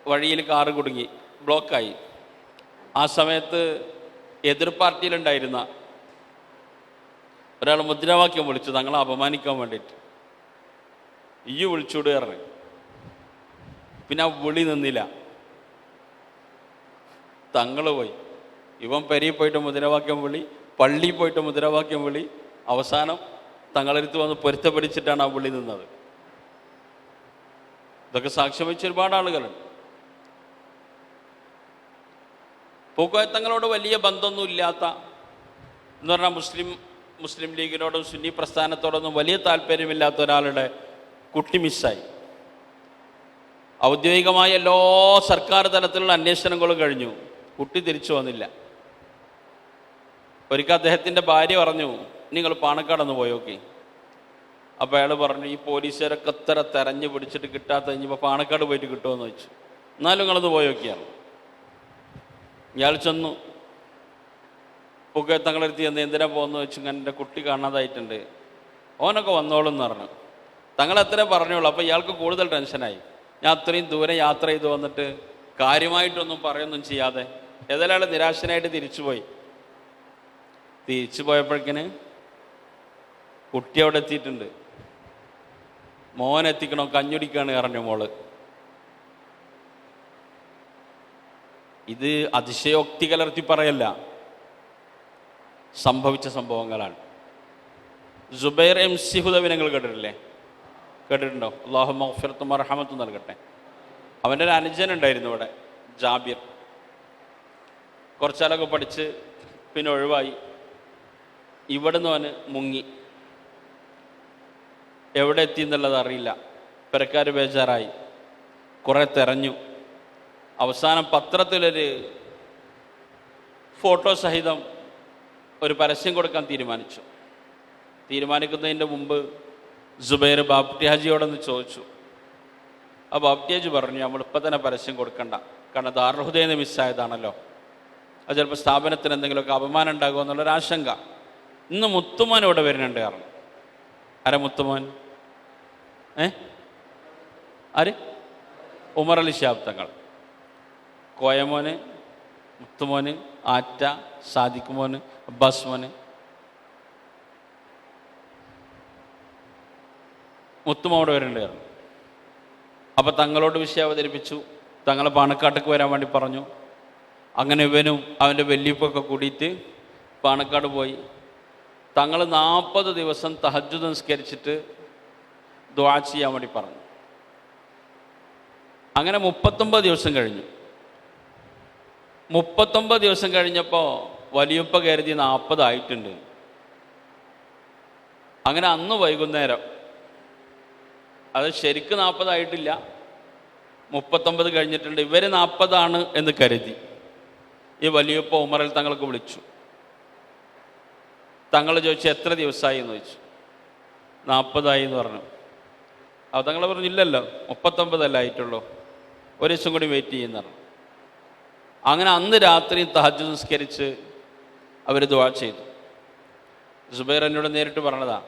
Speaker 1: വഴിയിൽ കാറ് കുടുങ്ങി, ബ്ലോക്കായി. ആ സമയത്ത് എതിർ പാർട്ടിയിലുണ്ടായിരുന്ന ഒരാൾ മുദ്രാവാക്യം വിളിച്ചു, തങ്ങളെ അപമാനിക്കാൻ വേണ്ടിയിട്ട്. ഈ വിളിച്ചുവിടുകയാണ്. പിന്നെ ആ വിളി നിന്നില്ല. തങ്ങൾ പോയി. ഇവൻ പെരിയിൽ പോയിട്ട് മുദ്രാവാക്യം വിളി, പള്ളിയിൽ പോയിട്ട് മുദ്രാവാക്യം വിളി. അവസാനം തങ്ങളടുത്ത് വന്ന് പൊരുത്തപ്പെടിച്ചിട്ടാണ് ആ വിളി നിന്നത്. ഇതൊക്കെ സാക്ഷ്യം വഹിച്ച ഒരുപാട് ആളുകളുണ്ട്. പൂക്കോയത്തങ്ങളോട് വലിയ ബന്ധമൊന്നും ഇല്ലാത്ത എന്ന് പറഞ്ഞാൽ മുസ്ലിം ലീഗിനോടും സുന്നി പ്രസ്ഥാനത്തോടൊന്നും വലിയ താല്പര്യമില്ലാത്ത ഒരാളുടെ കുട്ടി മിസ്സായി. ഔദ്യോഗികമായ എല്ലാ സർക്കാർ തലത്തിലുള്ള അന്വേഷണങ്ങളും കഴിഞ്ഞു. കുട്ടി തിരിച്ചു വന്നില്ല. ഒരിക്കൽ അദ്ദേഹത്തിൻ്റെ ഭാര്യ പറഞ്ഞു, നിങ്ങൾ പാണക്കാടൊന്ന് പോയോക്കി. അപ്പോൾ അയാൾ പറഞ്ഞു, ഈ പോലീസുകാരൊക്കെ എത്ര തെരഞ്ഞു പിടിച്ചിട്ട് കിട്ടാത്ത കഴിഞ്ഞപ്പോൾ പാണക്കാട് പോയിട്ട് കിട്ടുമെന്ന് ചോദിച്ചു. എന്നാലും നിങ്ങളൊന്ന് പോയോക്കിയാണ്. ഇയാൾ ചെന്നു. പൂക്കോയ തങ്ങളെടുത്ത് ചെന്ന് എന്തിനാ പോകുന്നു വെച്ചു. എൻ്റെ കുട്ടി കാണാതായിട്ടുണ്ട്, ഓനൊക്കെ വന്നോളും എന്ന് പറഞ്ഞു. തങ്ങൾ അത്രേ പറഞ്ഞോളൂ. അപ്പോൾ ഇയാൾക്ക് കൂടുതൽ ടെൻഷനായി. ഞാൻ അത്രയും ദൂരെ യാത്ര ചെയ്ത് വന്നിട്ട് കാര്യമായിട്ടൊന്നും പറയൊന്നും ചെയ്യാതെ ഏതായാലും അയാൾ നിരാശനായിട്ട് തിരിച്ചുപോയി. തിരിച്ചു പോയപ്പോഴേക്കിന് കുട്ടി അവിടെ എത്തിയിട്ടുണ്ട്. മോൻ എത്തിക്കണോ, കഞ്ഞുടിക്കാണ് പറഞ്ഞു മോള്. ഇത് അതിശയോക്തി കലർത്തി പറയല്ല, സംഭവിച്ച സംഭവങ്ങളാണ്. സുബൈർ MC ഹുദവി നിങ്ങൾ കേട്ടിട്ടില്ലേ? കേട്ടിട്ടുണ്ടോ? അല്ലാഹു മഗ്ഫിറത്തും മർഹമത്തും നൽകട്ടെ. അവൻ്റെ ഒരു അനുജനുണ്ടായിരുന്നു ഇവിടെ, ജാബിർ. കുറച്ചാലൊക്കെ പഠിച്ച് പിന്നെ ഒഴിവായി. ഇവിടുന്ന് അവന് മുങ്ങി. എവിടെ എത്തി എന്നുള്ളത് അറിയില്ല. പെരക്കാർ ബേജാറായി, കുറേ തെരഞ്ഞു. അവസാനം പത്രത്തിലൊരു ഫോട്ടോ സഹിതം ഒരു പരസ്യം കൊടുക്കാൻ തീരുമാനിക്കുന്നതിൻ്റെ മുമ്പ് സുബൈർ ബാപ്റ്റി ഹാജിയോടൊന്ന് ചോദിച്ചു. ആ ബാപ്റ്റി ഹാജി പറഞ്ഞു, നമ്മളിപ്പോൾ തന്നെ പരസ്യം കൊടുക്കണ്ട, കാരണം ദാറുൽ ഹുദയിൽ മിസ്സായതാണല്ലോ, അത് ചിലപ്പോൾ സ്ഥാപനത്തിന് എന്തെങ്കിലുമൊക്കെ അപമാനം ഉണ്ടാകുമോ എന്നുള്ളൊരാശങ്ക. ഇന്ന് മുത്തുമോൻ ഇവിടെ വരുന്നുണ്ട് കാരണം. ആരാ മുത്തുമോൻ? ആര്? ഉമർ അലി ശിഹാബ് തങ്ങൾ. കോയമോന്, മുത്തുമോന്, ആറ്റ, സാദിഖ് മോന്, അബ്ബാസ് മോന്. മുത്തുമോൻ ഇവിടെ വരുന്നുണ്ട് കാരണം. അപ്പോൾ തങ്ങളോട് വിഷയം അവതരിപ്പിച്ചു. തങ്ങളെ പാണക്കാട്ടേക്ക് വരാൻ വേണ്ടി പറഞ്ഞു. അങ്ങനെ ഇവനും അവൻ്റെ വല്യപ്പൊക്കെ കൂടിയിട്ട് പാണക്കാട് പോയി. തങ്ങൾ 40 ദിവസം തഹജ്ജുദ് നിസ്കരിച്ചിട്ട് ദുആ ചെയ്യാൻ വേണ്ടി പറഞ്ഞു. അങ്ങനെ 39 ദിവസം കഴിഞ്ഞു. 39 ദിവസം കഴിഞ്ഞപ്പോൾ വലിയപ്പ കരുതി 40 ആയിട്ടുണ്ട്. അങ്ങനെ അന്ന് വൈകുന്നേരം, അത് ശരിക്കും 40 ആയിട്ടില്ല, 39 കഴിഞ്ഞിട്ടുണ്ട്, ഇവർ 40 എന്ന് കരുതി ഈ വലിയപ്പ ഉമറിൽ തങ്ങൾക്ക് വിളിച്ചു. തങ്ങൾ ചോദിച്ചു, എത്ര ദിവസമായി എന്ന് ചോദിച്ചു. 40 എന്ന് പറഞ്ഞു. അപ്പോൾ തങ്ങൾ പറഞ്ഞു, ഇല്ലല്ലോ 39 ആയിട്ടുള്ളൂ, ഒരു ദിവസം കൂടി വെയിറ്റ് ചെയ്യുന്ന പറഞ്ഞു. അങ്ങനെ അന്ന് രാത്രി തഹജ്ജുദ് നിസ്കരിച്ച് അവർ ദുആ ചെയ്തു. സുബൈർ എന്നോട് നേരിട്ട് പറഞ്ഞതാ,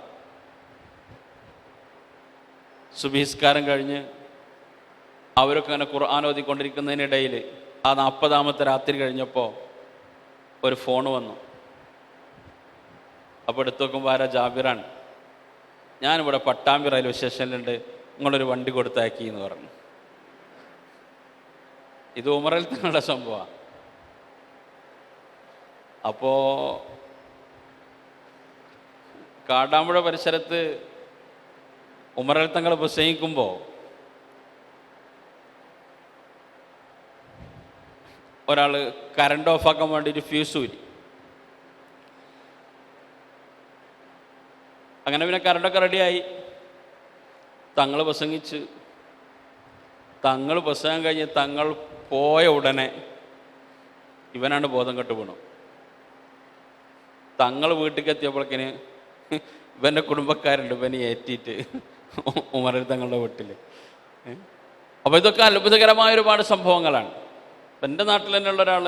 Speaker 1: സുബഹിസ്കാരം കഴിഞ്ഞ് അവരൊക്കെ അങ്ങനെ ഖുർആൻ ഓതിക്കൊണ്ടിരിക്കുന്നതിനിടയിൽ ആ 40ാമത്തെ രാത്രി കഴിഞ്ഞപ്പോൾ ഒരു ഫോൺ വന്നു. അപ്പോൾ എടുത്തു നോക്കുമ്പോൾ ആരാ? ജാബിറാണ്. ഞാനിവിടെ പട്ടാമ്പി റെയിൽവേ സ്റ്റേഷനിലുണ്ട്, നിങ്ങളൊരു വണ്ടി കൊടുത്താക്കി എന്ന് പറഞ്ഞു. ഇത് ഉമറിൽ തങ്ങളുടെ സംഭവമാണ്. അപ്പോൾ കാടാമ്പുഴ പരിസരത്ത് ഉമറിൽ തങ്ങൾ പ്രസംഗിക്കുമ്പോൾ ഒരാൾ കറണ്ട് ഓഫാക്കാൻ വേണ്ടിയിട്ട് ഫ്യൂസ് ഊരി. അങ്ങനെ പിന്നെ കറണ്ടൊക്കെ റെഡിയായി. തങ്ങൾ പ്രസംഗിച്ച്, തങ്ങൾ പ്രസംഗം കഴിഞ്ഞ് തങ്ങൾ പോയ ഉടനെ ഇവനാണ് ബോധം കെട്ട് വീണു. തങ്ങൾ വീട്ടിലേക്ക് എത്തിയപ്പോഴേക്കിന് ഇവൻ്റെ കുടുംബക്കാരുണ്ട് ഇവനെ ഏറ്റിയിട്ട് ഉമറിൽ തങ്ങളുടെ വീട്ടിൽ. അപ്പോൾ ഇതൊക്കെ അത്ഭുതകരമായ ഒരുപാട് സംഭവങ്ങളാണ്. എൻ്റെ നാട്ടിൽ തന്നെയുള്ള ഒരാൾ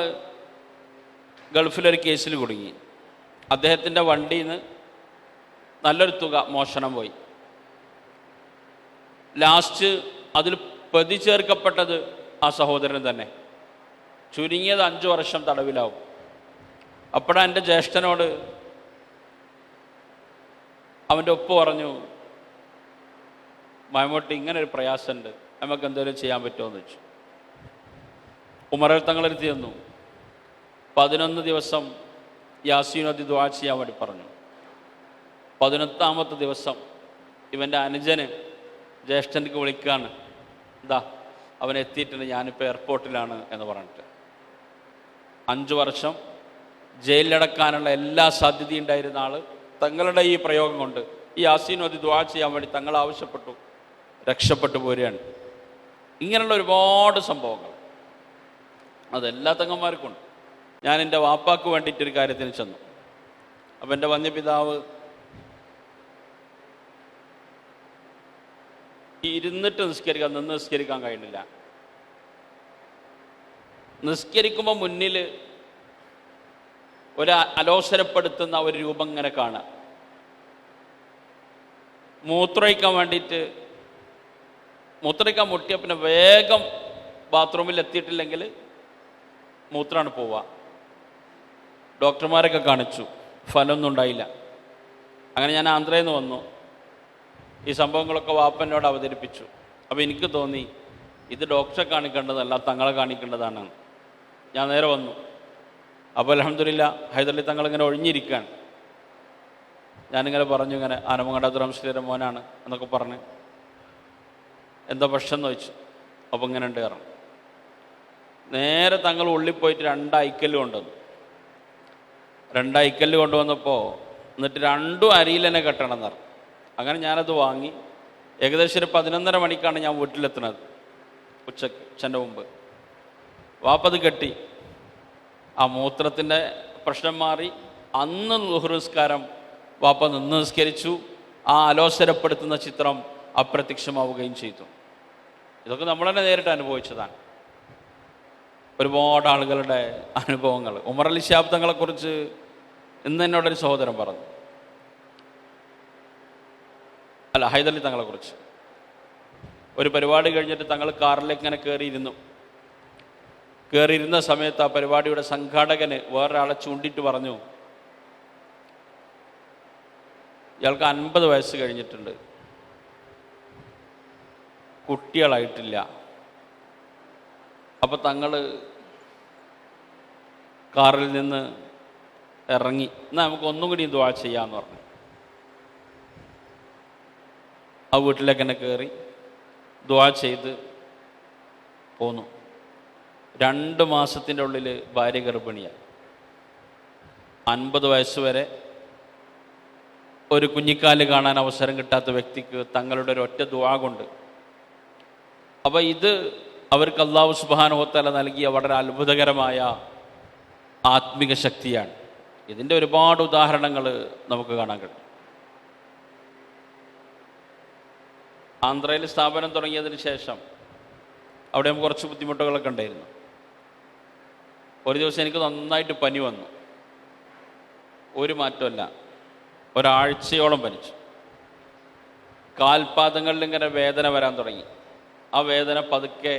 Speaker 1: ഗൾഫിലൊരു കേസിൽ കുടുങ്ങി. അദ്ദേഹത്തിൻ്റെ വണ്ടിയിൽ നിന്ന് നല്ലൊരു തുക മോഷണം പോയി. ലാസ്റ്റ് അതിൽ പ്രതി ചേർക്കപ്പെട്ടത് ആ സഹോദരൻ തന്നെ. ചുരുങ്ങിയത് 5 വർഷം തടവിലാവും. അപ്പോഴാണ് എൻ്റെ ജ്യേഷ്ഠനോട് അവൻ്റെ ഒപ്പ് പറഞ്ഞു, മൈമൂട്ടി ഇങ്ങനെ ഒരു പ്രയാസമുണ്ട്, നമുക്ക് എന്തെങ്കിലും ചെയ്യാൻ പറ്റുമോ എന്ന് വെച്ചു. ഉമറിൽ തങ്ങളെടുത്ത് ചെന്നു. 11 ദിവസം യാസീൻ ഓതി ദുആ ചെയ്യാൻ വേണ്ടി പറഞ്ഞു. 11ാമത്തെ ദിവസം ഇവൻ്റെ അനുജന് ജ്യേഷ്ഠനിക്ക് വിളിക്കുകയാണ്, എന്താ അവൻ എത്തിയിട്ടുണ്ട്, ഞാനിപ്പോൾ എയർപോർട്ടിലാണ് എന്ന് പറഞ്ഞിട്ട്. 5 വർഷം ജയിലിലടക്കാനുള്ള എല്ലാ സാധ്യതയും ഉണ്ടായിരുന്ന ആൾ തങ്ങളുടെ ഈ പ്രയോഗം കൊണ്ട് ഈ യാസീൻ ഓതി ദുആ ചെയ്യാൻ വേണ്ടി തങ്ങൾ ആവശ്യപ്പെട്ടു, രക്ഷപ്പെട്ടു പോരുകയാണ്. ഇങ്ങനെയുള്ള ഒരുപാട് സംഭവങ്ങൾ അതെല്ലാ തങ്ങന്മാർക്കും ഉണ്ട്. ഞാൻ എൻ്റെ വാപ്പാക്ക് വേണ്ടിയിട്ടൊരു കാര്യത്തിന് ചെന്നു. അപ്പം എൻ്റെ വന്യപിതാവ് ഇരുന്നിട്ട് നിസ്കരിക്കാൻ, നിന്ന് നിസ്കരിക്കാൻ കഴിയുന്നില്ല. നിസ്കരിക്കുമ്പോൾ മുന്നിൽ ഒരു അലോസരപ്പെടുത്തുന്ന ഒരു രൂപം ഇങ്ങനെ കാണാം. മൂത്രമൊഴിക്കാൻ വേണ്ടിയിട്ട് മൂത്രമൊഴിക്കാൻ മുട്ടിയ പിന്നെ വേഗം ബാത്റൂമിൽ എത്തിയിട്ടില്ലെങ്കിൽ മൂത്രമാണ് പോവുക. ഡോക്ടർമാരൊക്കെ കാണിച്ചു, ഫലമൊന്നും ഉണ്ടായില്ല. അങ്ങനെ ഞാൻ ആന്ധ്രയിൽ നിന്ന് വന്നു. ഈ സംഭവങ്ങളൊക്കെ വാപ്പനോട് അവതരിപ്പിച്ചു. അപ്പോൾ എനിക്ക് തോന്നി ഇത് ഡോക്ടറെ കാണിക്കേണ്ടതല്ല, തങ്ങളെ കാണിക്കേണ്ടതാണ്. ഞാൻ നേരെ വന്നു. അപ്പോൾ അൽഹംദുലില്ലാ ഹൈദരലി തങ്ങളിങ്ങനെ ഒഴിഞ്ഞിരിക്കുകയാണ്. ഞാനിങ്ങനെ പറഞ്ഞു, ഇങ്ങനെ ആനമങ്ങാട് അബ്ദുറഹ്മാൻ മോനാണ് എന്നൊക്കെ പറഞ്ഞ്, എന്താ പ്രശ്നം എന്ന് ചോദിച്ചു. അപ്പോൾ ഇങ്ങനെ ഉണ്ട് കാരണം. നേരെ തങ്ങൾ ഉള്ളിൽ പോയിട്ട് 2 ഐക്കല്ല് കൊണ്ടുവന്നു. 2 ഐക്കല്ല് കൊണ്ടുവന്നപ്പോൾ എന്നിട്ട് 2 അരിയിൽ തന്നെ കെട്ടണം എന്ന് പറഞ്ഞു. അങ്ങനെ ഞാനത് വാങ്ങി. ഏകദേശം ഒരു 11:30 മണിക്കാണ് ഞാൻ വീട്ടിലെത്തുന്നത്, ഉച്ചൻ്റെ മുമ്പ്. വാപ്പത് കെട്ടി. ആ മൂത്രത്തിൻ്റെ പ്രശ്നം മാറി, അന്ന് ളുഹർ നിസ്കാരം വാപ്പ നിന്ന് നിസ്കരിച്ചു. ആ അലോസരപ്പെടുത്തുന്ന ചിത്രം അപ്രത്യക്ഷമാവുകയും ചെയ്തു. ഇതൊക്കെ നമ്മൾ തന്നെ നേരിട്ട് അനുഭവിച്ചതാണ്. ഒരുപാട് ആളുകളുടെ അനുഭവങ്ങൾ. ഉമർ അലി ശിഹാബ് തങ്ങളെക്കുറിച്ച് ഇന്ന് എന്നോടൊരു സഹോദരൻ പറഞ്ഞു, ഹൈദരലി തങ്ങളെക്കുറിച്ച്. ഒരു പരിപാടി കഴിഞ്ഞിട്ട് തങ്ങൾ കാറിലേക്ക് ഇങ്ങനെ കയറിയിരുന്ന സമയത്ത് ആ പരിപാടിയുടെ സംഘാടകന് വേറൊരാളെ ചൂണ്ടിയിട്ട് പറഞ്ഞു, ഇയാൾക്ക് 50 വയസ്സ് കഴിഞ്ഞിട്ടുണ്ട്, കുട്ടികളായിട്ടില്ല. അപ്പോൾ തങ്ങൾ കാറിൽ നിന്ന് ഇറങ്ങി, എന്നാൽ നമുക്ക് ഒന്നും കൂടി ദുആ ചെയ്യാമെന്ന് പറഞ്ഞു. ആ വീട്ടിലേക്ക് തന്നെ കയറി ദുആ ചെയ്ത് പോന്നു. 2 മാസത്തിൻ്റെ ഉള്ളിൽ ഭാര്യ ഗർഭിണിയായി. 50 വയസ്സ് വരെ ഒരു കുഞ്ഞിക്കാല് കാണാൻ അവസരം കിട്ടാത്ത വ്യക്തിക്ക് തങ്ങളുടെ ഒരു ഒറ്റ ദുആ കൊണ്ട്. അപ്പോൾ ഇത് അവർക്ക് അല്ലാഹു സുബ്ഹാനഹു വ തആല നൽകിയ വളരെ അത്ഭുതകരമായ ആത്മിക ശക്തിയാണ്. ഇതിൻ്റെ ഒരുപാട് ഉദാഹരണങ്ങൾ നമുക്ക് കാണാൻ കഴിയും. ആന്ധ്രയിൽ സ്ഥാപനം തുടങ്ങിയതിന് ശേഷം അവിടെ നമുക്ക് കുറച്ച് ബുദ്ധിമുട്ടുകളൊക്കെ ഉണ്ടായിരുന്നു. ഒരു ദിവസം എനിക്ക് നന്നായിട്ട് പനി വന്നു. ഒരു മാറ്റമല്ല, ഒരാഴ്ചയോളം പനിച്ചു. കാൽപാദങ്ങളിൽ ഇങ്ങനെ വേദന വരാൻ തുടങ്ങി. ആ വേദന പതുക്കെ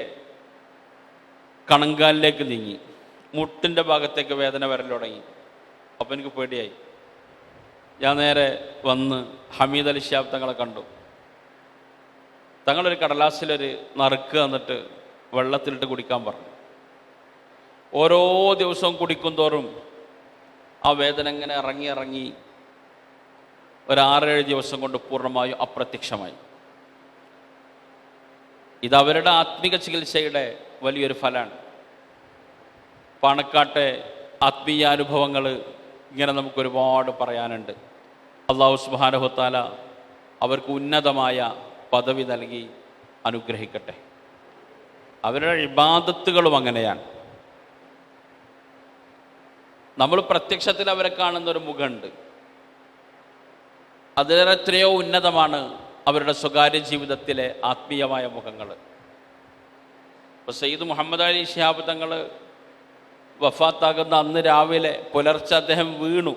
Speaker 1: കണങ്കാലിലേക്ക് നീങ്ങി, മുട്ടിൻ്റെ ഭാഗത്തേക്ക് വേദന വരൽ തുടങ്ങി. അപ്പോൾ എനിക്ക് പേടിയായി. ഞാൻ നേരെ വന്ന് ഹമീദ് അലി ശിഹാബ് തങ്ങളെ കണ്ടു. തങ്ങളൊരു കടലാസിലൊരു നറുക്ക് തന്നിട്ട് വെള്ളത്തിലിട്ട് കുടിക്കാൻ പറഞ്ഞു. ഓരോ ദിവസവും കുടിക്കും തോറും ആ വേദന ഇങ്ങനെ ഇറങ്ങി ഒരു 6-7 ദിവസം കൊണ്ട് പൂർണ്ണമായും അപ്രത്യക്ഷമായി. ഇത് അവരുടെ ആത്മിക ചികിത്സയുടെ വലിയൊരു ഫലമാണ്. പാണക്കാട്ടെ ആത്മീയാനുഭവങ്ങൾ ഇങ്ങനെ നമുക്കൊരുപാട് പറയാനുണ്ട്. അല്ലാഹു സുബ്ഹാനഹു വ തആല അവർക്ക് ഉന്നതമായ പദവി നൽകി അനുഗ്രഹിക്കട്ടെ. അവരുടെ ഇബാദത്തുകളും അങ്ങനെയാണ്. നമ്മൾ പ്രത്യക്ഷത്തിൽ അവരെ കാണുന്നൊരു മുഖമുണ്ട്, അതിലേറെ എത്രയോ ഉന്നതമാണ് അവരുടെ സ്വകാര്യ ജീവിതത്തിലെ ആത്മീയമായ മുഖങ്ങൾ. ഇപ്പോൾ സയ്യിദ് മുഹമ്മദ് അലി ശിഹാബ് തങ്ങൾ വഫാത്താകുന്ന അന്ന് രാവിലെ പുലർച്ചെ അദ്ദേഹം വീണു.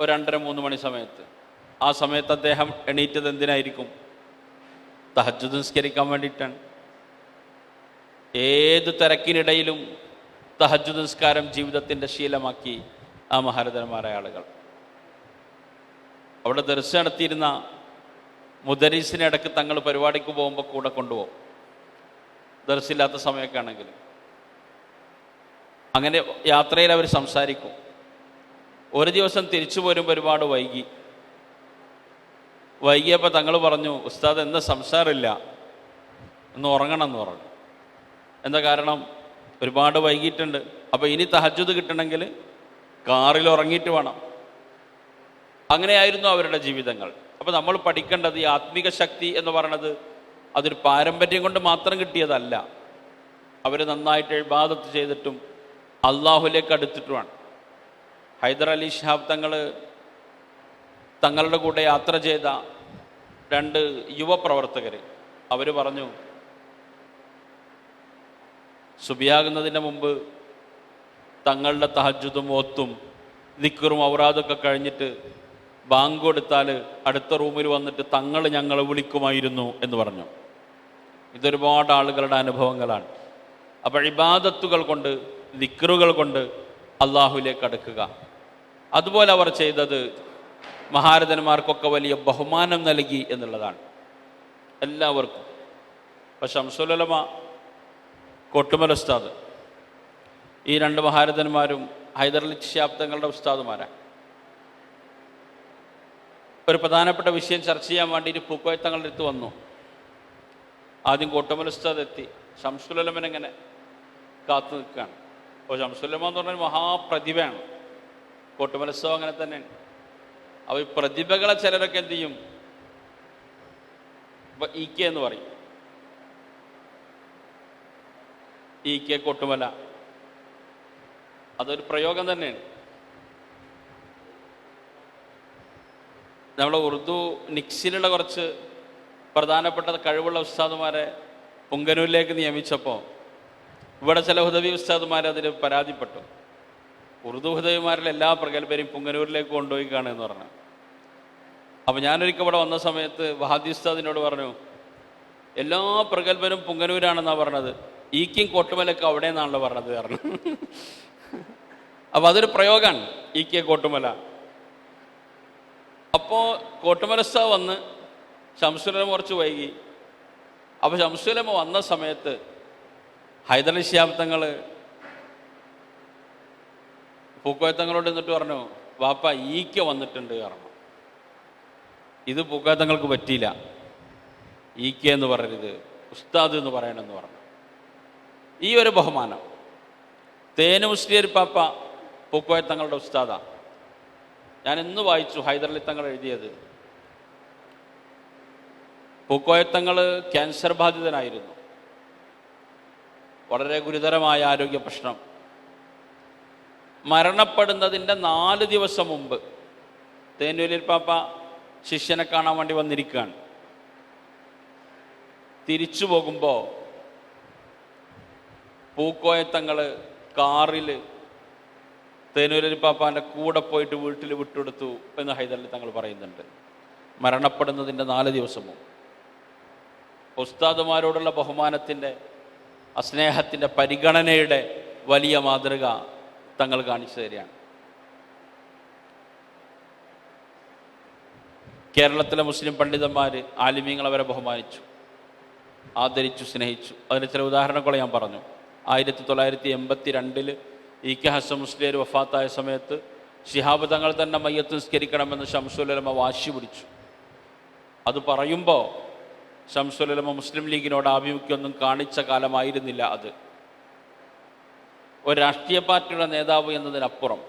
Speaker 1: ഒരു 2:30-3 മണി സമയത്ത്. ആ സമയത്ത് അദ്ദേഹം എണീറ്റത് എന്തിനായിരിക്കും? തഹജ്ജുദ് നിസ്കരിക്കാൻ വേണ്ടിയിട്ടാണ്. ഏത് തിരക്കിനിടയിലും തഹജ്ജുദ് നിസ്കാരം ജീവിതത്തിൻ്റെ ശീലമാക്കി ആ മഹാരഥന്മാരായ ആളുകൾ. അവിടെ ദർസ് നടത്തിയിരുന്ന മുദരീസിനെ ഇടയ്ക്ക് തങ്ങൾ പരിപാടിക്ക് പോകുമ്പോൾ കൂടെ കൊണ്ടുപോകും, ദർസില്ലാത്ത സമയമൊക്കെ ആണെങ്കിൽ. അങ്ങനെ യാത്രയിൽ അവർ സംസാരിക്കും. ഒരു ദിവസം തിരിച്ചു പോരുമ്പോൾ ഒരുപാട് വൈകിയപ്പോൾ തങ്ങൾ പറഞ്ഞു, ഉസ്താദ് എന്താ സംസാരമില്ല, ഒന്ന് ഉറങ്ങണം എന്ന് പറഞ്ഞു. എന്താ കാരണം? ഒരുപാട് വൈകിയിട്ടുണ്ട്. അപ്പോൾ ഇനി തഹജ്ജുദ് കിട്ടണമെങ്കിൽ കാറിൽ ഉറങ്ങിയിട്ട് വേണം. അങ്ങനെയായിരുന്നു അവരുടെ ജീവിതങ്ങൾ. അപ്പോൾ നമ്മൾ പഠിക്കേണ്ടത് ഈ ആത്മിക ശക്തി എന്ന് പറയുന്നത് അതൊരു പാരമ്പര്യം കൊണ്ട് മാത്രം കിട്ടിയതല്ല. അവർ നന്നായിട്ട് ഇബാദത്ത് ചെയ്തിട്ടും അള്ളാഹുലേക്ക് അടുത്തിട്ടുമാണ്. ഹൈദർ അലി ശിഹാബ് തങ്ങളുടെ കൂടെ യാത്ര ചെയ്ത 2 യുവപ്രവർത്തകർ അവർ പറഞ്ഞു, സുബിയാകുന്നതിന് മുമ്പ് തങ്ങളുടെ തഹജ്ജുദും ഓത്തും ദിക്റും ഔറാദൊക്കെ കഴിഞ്ഞിട്ട് ബാങ്ക് കൊടുത്താൽ അടുത്ത റൂമിൽ വന്നിട്ട് ഞങ്ങളെ വിളിക്കുമായിരുന്നു എന്ന് പറഞ്ഞു. ഇതൊരുപാട് ആളുകളുടെ അനുഭവങ്ങളാണ്. അപ്പോൾ ഇബാദത്തുകൾ കൊണ്ട്, ദിക്റുകൾ കൊണ്ട് അള്ളാഹുവിലേക്ക് അടുക്കുക. അതുപോലെ അവർ ചെയ്തത് മഹാരഥന്മാർക്കൊക്കെ വലിയ ബഹുമാനം നൽകി എന്നുള്ളതാണ്, എല്ലാവർക്കും. അപ്പോൾ ശംസുൽ ഉലമ, കൊട്ടുമൽ ഉസ്താദ്, ഈ 2 മഹാരഥന്മാരും ഹൈദർ അലി ശിഹാബ് തങ്ങളുടെ ഉസ്താദുമാരാണ്. ഒരു പ്രധാനപ്പെട്ട വിഷയം ചർച്ച ചെയ്യാൻ വേണ്ടിയിട്ട് പൂക്കോയ തങ്ങളുടെ അടുത്ത് വന്നു. ആദ്യം കൊട്ടുമൽ ഉസ്താദ് എത്തി. ശംസുൽ ഉലമൻ എങ്ങനെ കാത്തു നിൽക്കുകയാണ്. അപ്പോൾ ശംസുൽ ഉലമ എന്ന് പറഞ്ഞാൽ മഹാപ്രതിഭയാണ്. കൊട്ടുമൽ ഉസ്താദ് അങ്ങനെ തന്നെയാണ്. അപ്പോൾ ഈ പ്രതിഭകളെ ചിലരൊക്കെ എന്ത് ചെയ്യും? ഇപ്പോൾ EK എന്ന് പറയും, EK കൊട്ടുമല, അതൊരു പ്രയോഗം തന്നെയാണ്. നമ്മളെ ഉറുദു നിക്സിലുള്ള കുറച്ച് പ്രധാനപ്പെട്ട കഴിവുള്ള ഉസ്താദുമാരെ പുങ്കനൂരിലേക്ക് നിയമിച്ചപ്പോൾ ഇവിടെ ചില ഹുദവി ഉസ്താദുമാർ അതിൽ പരാതിപ്പെട്ടു. ഉറുദു ഹുദവിമാരിലെ എല്ലാ പ്രഗത്ഭരെയും പുങ്കനൂരിലേക്ക് കൊണ്ടുപോയി കാണുമെന്ന് പറഞ്ഞു. അപ്പോൾ ഞാനൊരിക്കൽ ഇവിടെ വന്ന സമയത്ത് വഹാദി ഉസ്താദിനോട് പറഞ്ഞു, എല്ലാ പ്രഗത്ഭരും പുങ്കനൂരാണെന്നാണ് പറഞ്ഞത്, ഈക്കും കോട്ടുമലൊക്കെ അവിടെ നിന്നാണല്ലോ പറഞ്ഞത് പറഞ്ഞു. അപ്പോൾ അതൊരു പ്രയോഗമാണ്, ഈക്കെ കോട്ടുമല. അപ്പോൾ കോട്ടുമല ഉസ്താദ് വന്ന് ശംസുലമ കുറച്ച് വൈകി. അപ്പോൾ ശംസുലമ വന്ന സമയത്ത് ഹൈദരലി ശിഹാബ് തങ്ങൾ പൂക്കോയത്തങ്ങളോട് എന്നിട്ട് പറഞ്ഞു, വാപ്പ ഈക്ക വന്നിട്ടുണ്ട് പറഞ്ഞു. ഇത് പൂക്കോയത്തങ്ങൾക്ക് പറ്റിയില്ല, ഈക്ക എന്ന് പറയരുത്, ഉസ്താദ് എന്ന് പറയണമെന്ന് പറഞ്ഞു. ഈ ഒരു ബഹുമാനം തേന് മുസ്ലിയർ പാപ്പ പൂക്കോയത്തങ്ങളുടെ ഉസ്താദാണ്. ഞാൻ ഇന്ന് വായിച്ചു ഹൈദരലി തങ്ങൾ എഴുതിയത്. പൂക്കോയത്തങ്ങൾ ക്യാൻസർ ബാധിതനായിരുന്നു, വളരെ ഗുരുതരമായ ആരോഗ്യ പ്രശ്നം. മരണപ്പെടുന്നതിൻ്റെ 4 ദിവസം മുമ്പ് തേൻവലിൽ പാപ്പ ശിഷ്യനെ കാണാൻ വേണ്ടി വന്നിരിക്കുകയാണ്. തിരിച്ചു പോകുമ്പോൾ പൂക്കോയത്തങ്ങൾ കാറിൽ തേനൂരിൽ പാപ്പാൻ്റെ കൂടെ പോയിട്ട് വീട്ടിൽ വിട്ടെടുത്തു എന്ന് ഹൈദരലി തങ്ങൾ പറയുന്നുണ്ട്. മരണപ്പെടുന്നതിൻ്റെ 4 ദിവസം മുമ്പ്. ഉസ്താദുമാരോടുള്ള ബഹുമാനത്തിൻ്റെ, സ്നേഹത്തിൻ്റെ, പരിഗണനയുടെ വലിയ മാതൃക തങ്ങൾ കാണിച്ചു തരികയാണ്. കേരളത്തിലെ മുസ്ലിം പണ്ഡിതന്മാർ, ആലിമീങ്ങൾ അവരെ ബഹുമാനിച്ചു, ആദരിച്ചു, സ്നേഹിച്ചു. അതിന് ചില ഉദാഹരണങ്ങൾ ഞാൻ പറഞ്ഞു. 1982 ഇ.കെ. ഹസൻ മുസ്ലിയാർ വഫാത്തായ സമയത്ത് ശിഹാബ് തങ്ങൾ തന്നെ മയ്യത്ത് നിസ്കരിക്കണമെന്ന് ശംസുലുലമ വാശി പിടിച്ചു. അത് പറയുമ്പോൾ ശംസുലുലമ മുസ്ലിം ലീഗിനോട് ആഭിമുഖ്യമൊന്നും കാണിച്ച കാലമായിരുന്നില്ല അത്. ഒരു രാഷ്ട്രീയ പാർട്ടിയുടെ നേതാവ് എന്നതിനപ്പുറം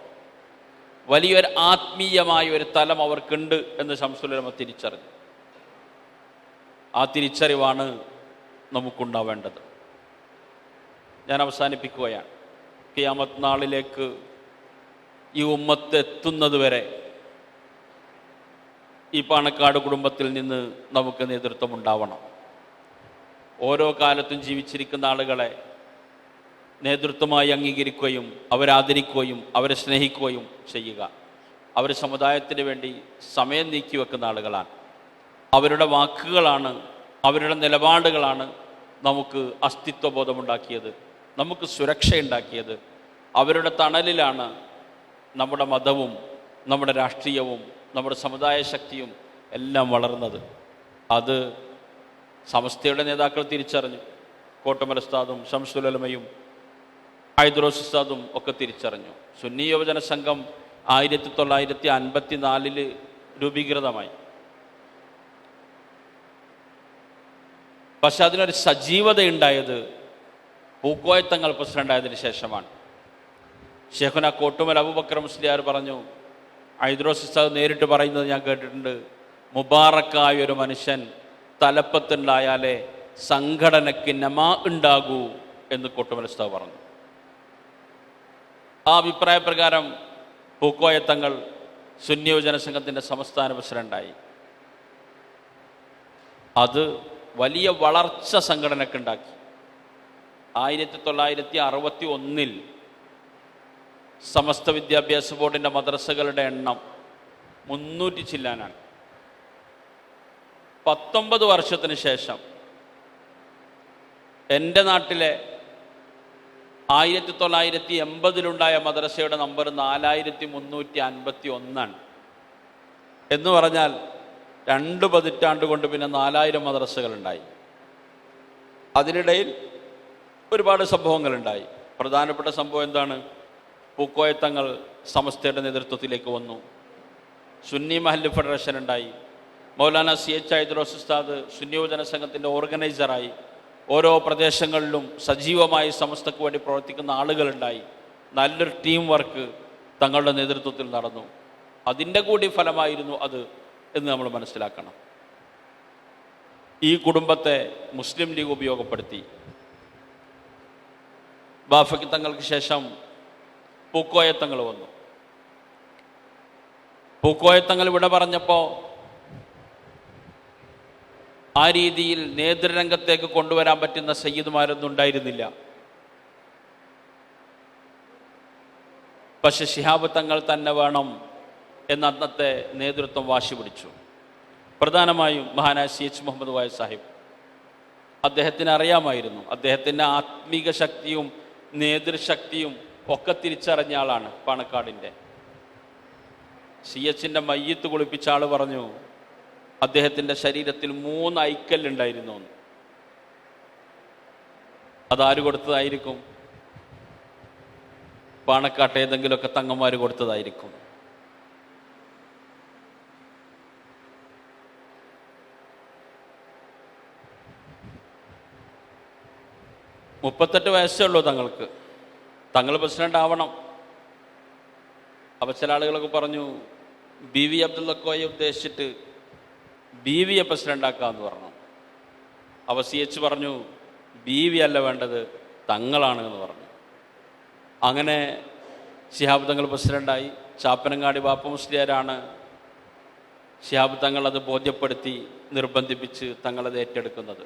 Speaker 1: വലിയൊരു ആത്മീയമായ ഒരു തലം അവർക്കുണ്ട് എന്ന് ശംസുലുലമ തിരിച്ചറിഞ്ഞു. ആ തിരിച്ചറിവാണ് നമുക്കുണ്ടാവേണ്ടത്. ഞാൻ അവസാനിപ്പിക്കുകയാണ്. ഖിയാമത്ത് നാളിലേക്ക് ഈ ഉമ്മത്ത് എത്തുന്നത് വരെ ഈ പാണക്കാട് കുടുംബത്തിൽ നിന്ന് നമുക്ക് നേതൃത്വം ഉണ്ടാവണം. ഓരോ കാലത്തും ജീവിച്ചിരിക്കുന്ന ആളുകളെ നേതൃത്വമായി അംഗീകരിക്കുകയും അവരാദരിക്കുകയും അവരെ സ്നേഹിക്കുകയും ചെയ്യുക. അവർ സമുദായത്തിന് വേണ്ടി സമയം നീക്കി വെക്കുന്ന ആളുകളാണ്. അവരുടെ വാക്കുകളാണ്, അവരുടെ നിലപാടുകളാണ് നമുക്ക് അസ്തിത്വബോധമുണ്ടാക്കിയത്, നമുക്ക് സുരക്ഷയുണ്ടാക്കിയത്. അവരുടെ തണലിലാണ് നമ്മുടെ മതവും നമ്മുടെ രാഷ്ട്രീയവും നമ്മുടെ സമുദായ ശക്തിയും എല്ലാം വളർന്നത്. അത് സമസ്തയുടെ നേതാക്കൾ തിരിച്ചറിഞ്ഞു. കോട്ടമല ഉസ്താദും ശംസുലുലമയും ഹൈദ്രോസ് ഉസ്താദും ഒക്കെ തിരിച്ചറിഞ്ഞു. സുന്നി യുവജന സംഘം 1954 രൂപീകൃതമായി. പക്ഷെ അതിനൊരു സജീവതയുണ്ടായത് പൂക്കോയത്തങ്ങൾ പ്രസിഡൻ്റായതിനു ശേഷമാണ്. ഷെയ്ഖുന കോട്ടുമൽ അബൂബക്കർ മുസ്ലിയാർ പറഞ്ഞു, ഹൈദ്രോസ് ഉസ്താദ് നേരിട്ട് പറയുന്നത് ഞാൻ കേട്ടിട്ടുണ്ട്, മുബാറക്കായ ഒരു മനുഷ്യൻ തലപ്പത്തുണ്ടായാലേ സംഘടനയ്ക്ക് നമാ ഉണ്ടാകൂ എന്ന് കോട്ടുമൽ ഉസ്താദ് പറഞ്ഞു. ആ അഭിപ്രായപ്രകാരം പൂക്കോയത്തങ്ങൾ സുന്നി യുവജന സംഘത്തിൻ്റെ സംസ്ഥാന പ്രസിഡൻ്റായി. അത് വലിയ വളർച്ച സംഘടനക്കുണ്ടാക്കി. 1961 സമസ്ത വിദ്യാഭ്യാസ ബോർഡിൻ്റെ മദ്രസകളുടെ എണ്ണം 300 ചില്ലാനാണ്. 19 വർഷത്തിന് ശേഷം എൻ്റെ നാട്ടിലെ 1980 മദ്രസയുടെ നമ്പർ 4351 എന്ന് പറഞ്ഞാൽ 2 പതിറ്റാണ്ട് കൊണ്ട് പിന്നെ 4000 മദ്രസകളുണ്ടായി. അതിനിടയിൽ ഒരുപാട് സംഭവങ്ങളുണ്ടായി. പ്രധാനപ്പെട്ട സംഭവം എന്താണ്? പൂക്കോയത്തങ്ങൾ സമസ്തയുടെ നേതൃത്വത്തിലേക്ക് വന്നു. സുന്നി മഹല്ല് ഫെഡറേഷൻ ഉണ്ടായി. മൗലാന CH ഹൈദ്രോസ് ഉസ്താദ് സുന്നി യുവജന സംഘത്തിൻ്റെ ഓർഗനൈസറായി. ഓരോ പ്രദേശങ്ങളിലും സജീവമായി സമസ്തക്ക് വേണ്ടി പ്രവർത്തിക്കുന്ന ആളുകളുണ്ടായി. നല്ലൊരു ടീം വർക്ക് തങ്ങളുടെ നേതൃത്വത്തിൽ നടന്നു. അതിൻ്റെ കൂടി ഫലമായിരുന്നു അത് എന്ന് നമ്മൾ മനസ്സിലാക്കണം. ഈ കുടുംബത്തെ മുസ്ലിം ലീഗ് ഉപയോഗപ്പെടുത്തി. ബാഫക്കി തങ്ങൾക്ക് ശേഷം പൂക്കോയത്തങ്ങൾ വന്നു. പൂക്കോയത്തങ്ങൾ ഇവിടെ പറഞ്ഞപ്പോൾ ആ രീതിയിൽ നേതൃരംഗത്തേക്ക് കൊണ്ടുവരാൻ പറ്റുന്ന സയ്യിദുമാരൊന്നും ഉണ്ടായിരുന്നില്ല. പക്ഷെ ശിഹാബ് തങ്ങൾ തന്നെ വേണം എന്ന് അന്നത്തെ നേതൃത്വം വാശി പിടിച്ചു. പ്രധാനമായും മഹാനായ CH മുഹമ്മദ് വായ സാഹിബ്. അദ്ദേഹത്തിന് അറിയാമായിരുന്നു, അദ്ദേഹത്തിൻ്റെ ആത്മീക ശക്തിയും നേതൃശക്തിയും ഒക്കെ തിരിച്ചറിഞ്ഞ ആളാണ് പാണക്കാടിൻ്റെ. CHൻ്റെ മയ്യത്ത് കുളിപ്പിച്ച ആൾ പറഞ്ഞു അദ്ദേഹത്തിൻ്റെ ശരീരത്തിൽ 3 ഐക്കല്ലുണ്ടായിരുന്നു. അതാര് കൊടുത്തതായിരിക്കും? പാണക്കാട്ട് ഏതെങ്കിലുമൊക്കെ തങ്ങന്മാർ കൊടുത്തതായിരിക്കും. മുപ്പത്തെട്ട് വയസ്സേ ഉള്ളൂ തങ്ങൾക്ക്. തങ്ങൾ പ്രസിഡന്റ് ആവണം. അപ്പോൾ ചില ആളുകളൊക്കെ പറഞ്ഞു BV അബ്ദുള്ള കോയെ ഉദ്ദേശിച്ചിട്ട് BVയെ പ്രസിഡൻ്റാക്കാമെന്ന് പറഞ്ഞു. അപ്പോൾ CH പറഞ്ഞു BV അല്ല വേണ്ടത്, തങ്ങളാണ് എന്ന് പറഞ്ഞു. അങ്ങനെ ശിഹാബ് തങ്ങൾ പ്രസിഡൻ്റായി. ചാപ്പനങ്ങാടി ബാപ്പ മുസ്ലിയാരാണ് ശിഹാബ് തങ്ങൾ അത് ബോധ്യപ്പെടുത്തി നിർബന്ധിപ്പിച്ച് തങ്ങളത് ഏറ്റെടുക്കുന്നത്.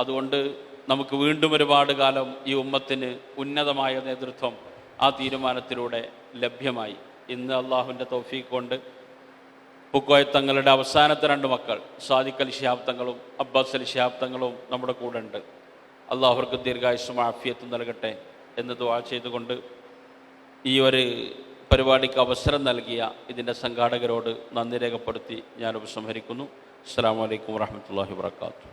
Speaker 1: അതുകൊണ്ട് നമുക്ക് വീണ്ടും ഒരുപാട് കാലം ഈ ഉമ്മത്തിന് ഉന്നതമായ നേതൃത്വം ആ തീരുമാനത്തിലൂടെ ലഭ്യമായി. ഇന്ന് അള്ളാഹുവിൻ്റെ തൗഫീഖ് കൊണ്ട് പൂക്കോയ തങ്ങളുടെ അവസാനത്തെ 2 മക്കൾ സാദിഖ് അലി ശിഹാബ് തങ്ങളും അബ്ബാസ് അലി ശിഹാബ് തങ്ങളും നമ്മുടെ കൂടെ ഉണ്ട്. അള്ളാഹുർക്ക് ദീർഘായുസ്സും ആഫിയത്തും നൽകട്ടെ എന്ന് ദുആ ചെയ്തുകൊണ്ട് ഈ ഒരു പരിപാടിക്ക് അവസരം നൽകിയ ഇതിൻ്റെ സംഘാടകരോട് നന്ദി രേഖപ്പെടുത്തി ഞാൻ ഉപസംഹരിക്കുന്നു. അസ്സലാമു അലൈക്കും വറഹ്മത്തുള്ളാഹി വബറകാതുഹു.